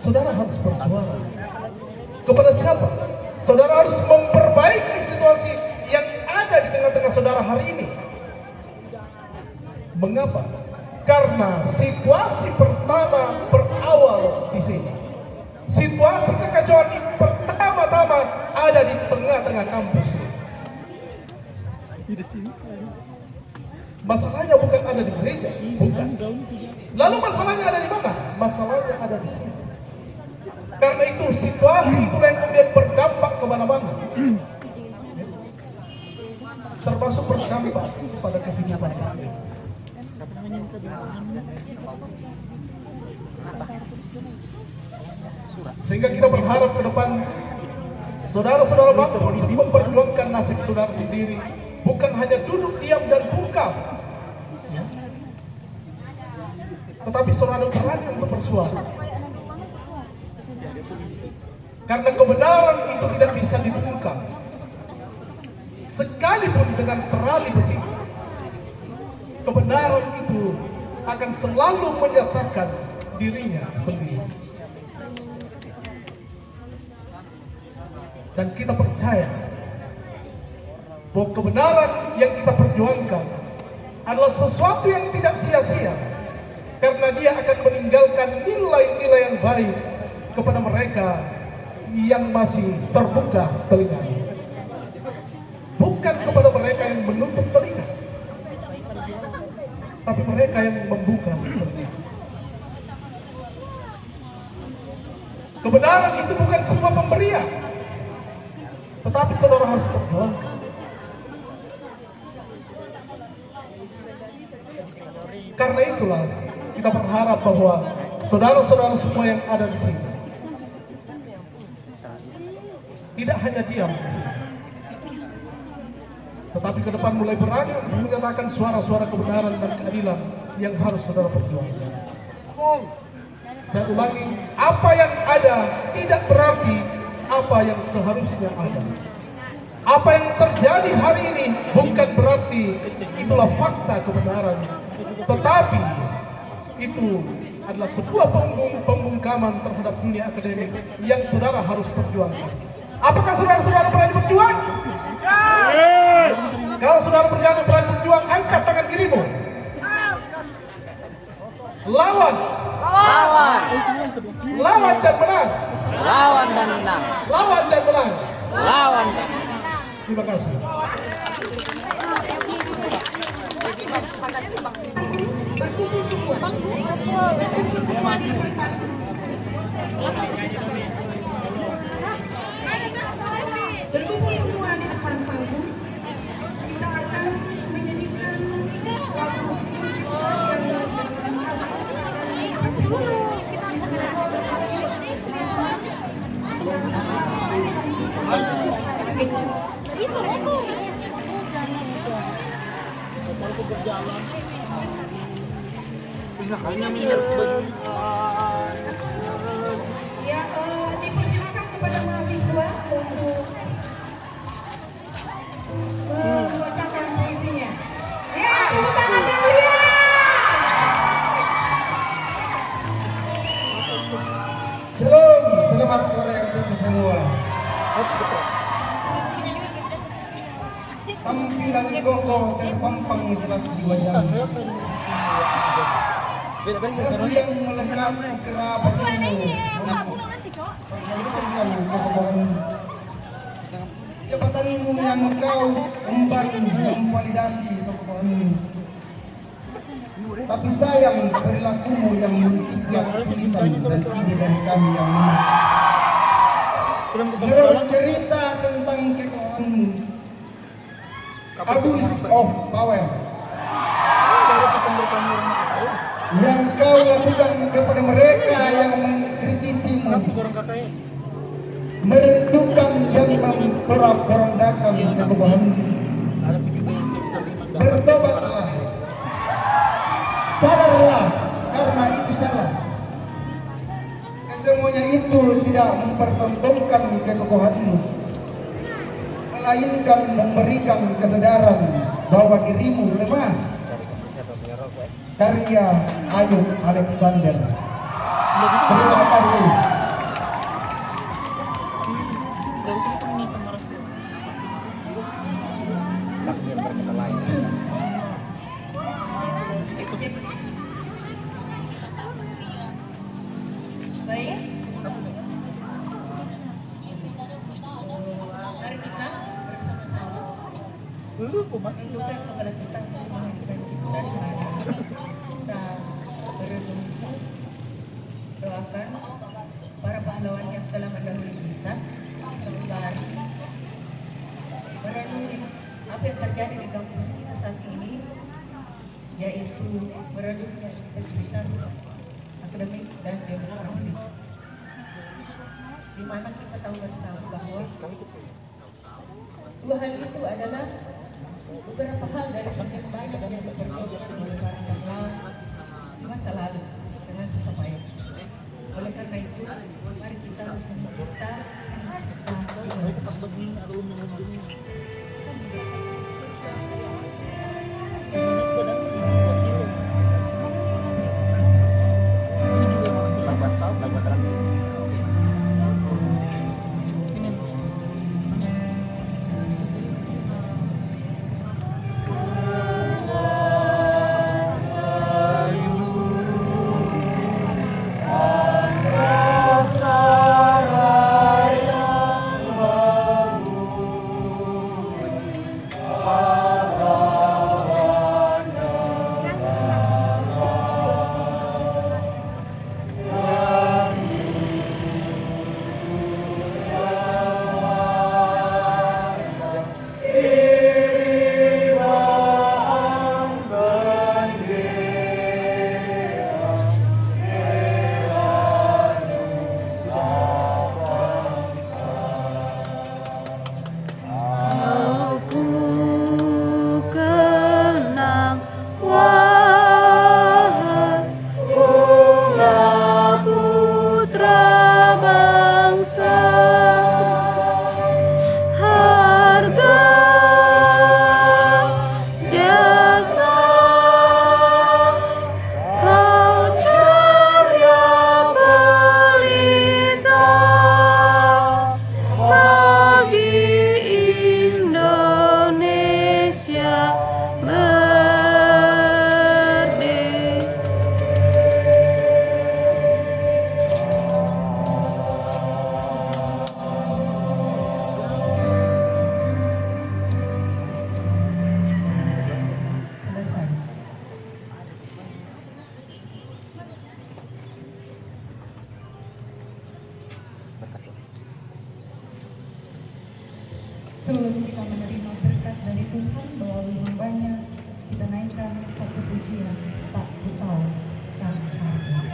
Saudara harus bersuara. Kepada siapa? Saudara harus memperbaiki situasi yang ada di tengah-tengah saudara hari ini. Mengapa? Karena situasi pertama berawal di sini. Situasi kekacauan ini pertama-tama ada di tengah-tengah kampus ini. Masalahnya bukan ada di gereja, bukan. Lalu masalahnya ada di mana? Masalahnya ada di sini. Karena itu situasi itulah yang kemudian berdampak kemana-mana, termasuk berdampak pada kehidupan. Sehingga kita berharap ke depan saudara-saudara mampu untuk memperjuangkan nasib saudara sendiri, bukan hanya duduk diam dan bungkam, tetapi saudara berani untuk bersuara. Karena kebenaran itu tidak bisa dibungkam, sekalipun dengan terali besi. Kebenaran itu akan selalu menyatakan dirinya sendiri. Dan kita percaya bahwa kebenaran yang kita perjuangkan adalah sesuatu yang tidak sia-sia, karena dia akan meninggalkan nilai-nilai yang baik kepada mereka yang masih terbuka telinganya, bukan kepada mereka yang menutup telinga, tapi mereka yang membuka telinga. Kebenaran itu bukan sebuah pemberian, tetapi saudara harus perjuangkan. Karena itulah kita berharap bahwa saudara-saudara semua yang ada di sini tidak hanya diam di sini, tetapi ke depan mulai berani untuk menyatakan suara-suara kebenaran dan keadilan yang harus saudara perjuangkan. Saya ulangi, apa yang ada tidak berarti apa yang seharusnya ada. Apa yang terjadi hari ini bukan berarti itulah fakta kebenaran, tetapi itu adalah sebuah pembungkaman terhadap dunia akademik yang saudara harus perjuangkan. Apakah saudara-saudara berani berjuang? Kalau saudara berani berjuang, angkat tangan kirimu. Lawan. Lawan dan menang. Lawan dan menang. Lawan dan menang. Lawan dan menang. Terima kasih. Berkumpul semua. Berkumpul semua di depan. Berkumpul semua di depan panggung, kita akan menyanyikan lagu yang ya, dipersilakan kepada mahasiswa untuk membacakan puisinya. Ya, tepuk tangan yang meriah. Shalom, selamat sore untuk semua. Tampilan kokoh dan pampang jelas di wajah. Kasih yang melengkapi kerabatmu. Jabatanmu yang kau emban memvalidasi kekokohanmu. Tapi sayang perilakumu yang menciplak tulisan dan ide dari kami yang menurut cerita tentang kekokohanmu. Abuse of power yang kau lakukan kepada mereka yang mengkritisimu, meredukan dan memporak-porandakan kekokohanmu. Bertobatlah, sadarlah karena itu salah. Semuanya itu tidak mempertontonkan kekokohanmu, melainkan memberikan kesadaran bahwa dirimu lemah. Karya Ayub Alexander. Terima kasih. Baik. Mari kita bersama-sama menunjukkan kepada kita mengajukan ciptaan kita berenung, doakan para pahlawan yang telah mendahului kita sembari merenungi apa yang terjadi di kampus kita saat ini, yaitu meredupnya integritas akademik dan demokrasi, di mana kita tahu bersama bahwa dua hal itu adalah beberapa hal dari sekian banyak yang terjadi di masa lalu dengan susah payah. Oleh karena itu, mari kita mencipta bagi Indonesia. sebelum kita menerima berkat dari Tuhan melalui hambanya, kita naikkan satu pujian tak ku tahu kan habis.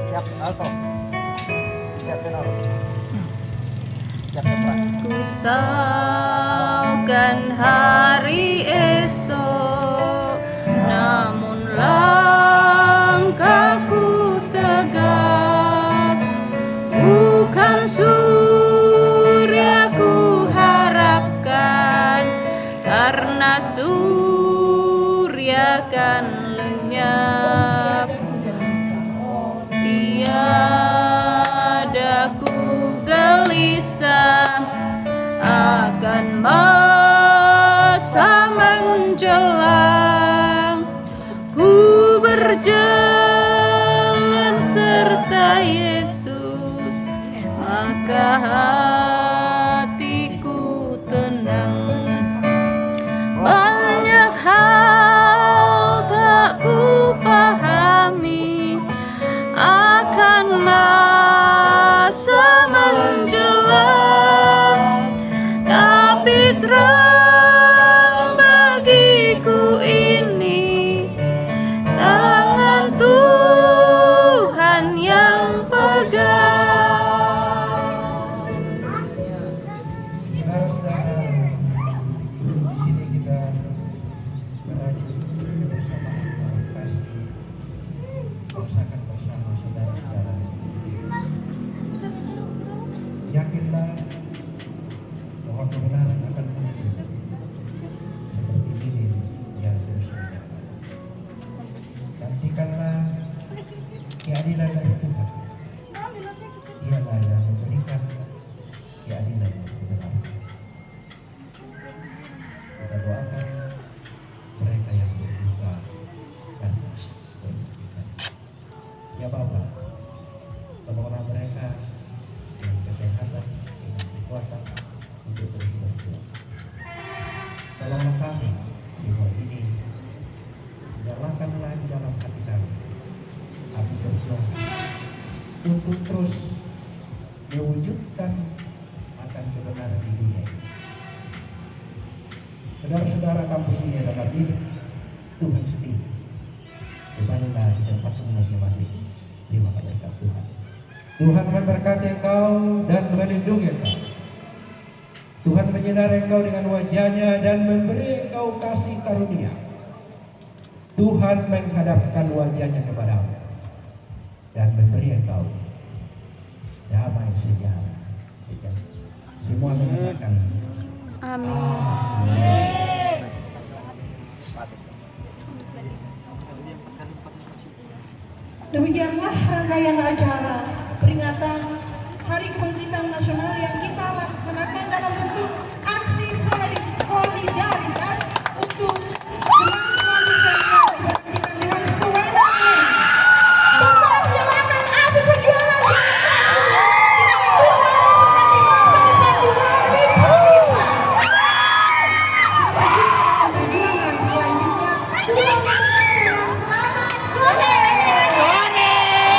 Siap alto. Siap tenor. Siap sopran. Ku tahukan hari esok, namun langkahku tegak. Bukan surya ku harapkan, karena surya kan lenyap. Tiada ku gelisah akan masa menjelang. Ku berjalan serta Yesus, maka hatiku tenang. Banyak hal tak ku pahami akan masa menjelang, tapi terang bagiku ini tangan Tuhan yang pegang. Saudara-saudara, di sini kita berada bersama kasih, rasakan bersama saudara-saudara. Yakinlah bahwa kebenaran akan muncul seperti ini yang terus menyala. Nantikanlah keadilan dari Tuhan. Dialah yang memberikan keadilan yang sebenarnya. Kita doakan mereka yang berduka dan berduka. Ya Bapa, tolonglah mereka dengan kesehatan, dengan kekuatan untuk terus berjuang. Tolonglah kami semua ini, nyalakanlah di dalam hati kami api berjuang untuk terus mewujudkan akan kebenaran di dunia ini. Saudara-saudara kampus ini adalah milik Tuhan sendiri. Kembalilah di tempatmu masing-masing. Terima berkat Tuhan. Tuhan memberkati engkau dan melindungi engkau. Tuhan menyinari engkau dengan wajahnya dan memberi engkau kasih karunia. Tuhan menghadapkan wajahnya kepadamu dan memberi engkau damai sejahtera. Semua mengatakan Amin. Demikianlah rangkaian acara peringatan Hari Kebangkitan Nasional yang kita laksanakan dalam bentuk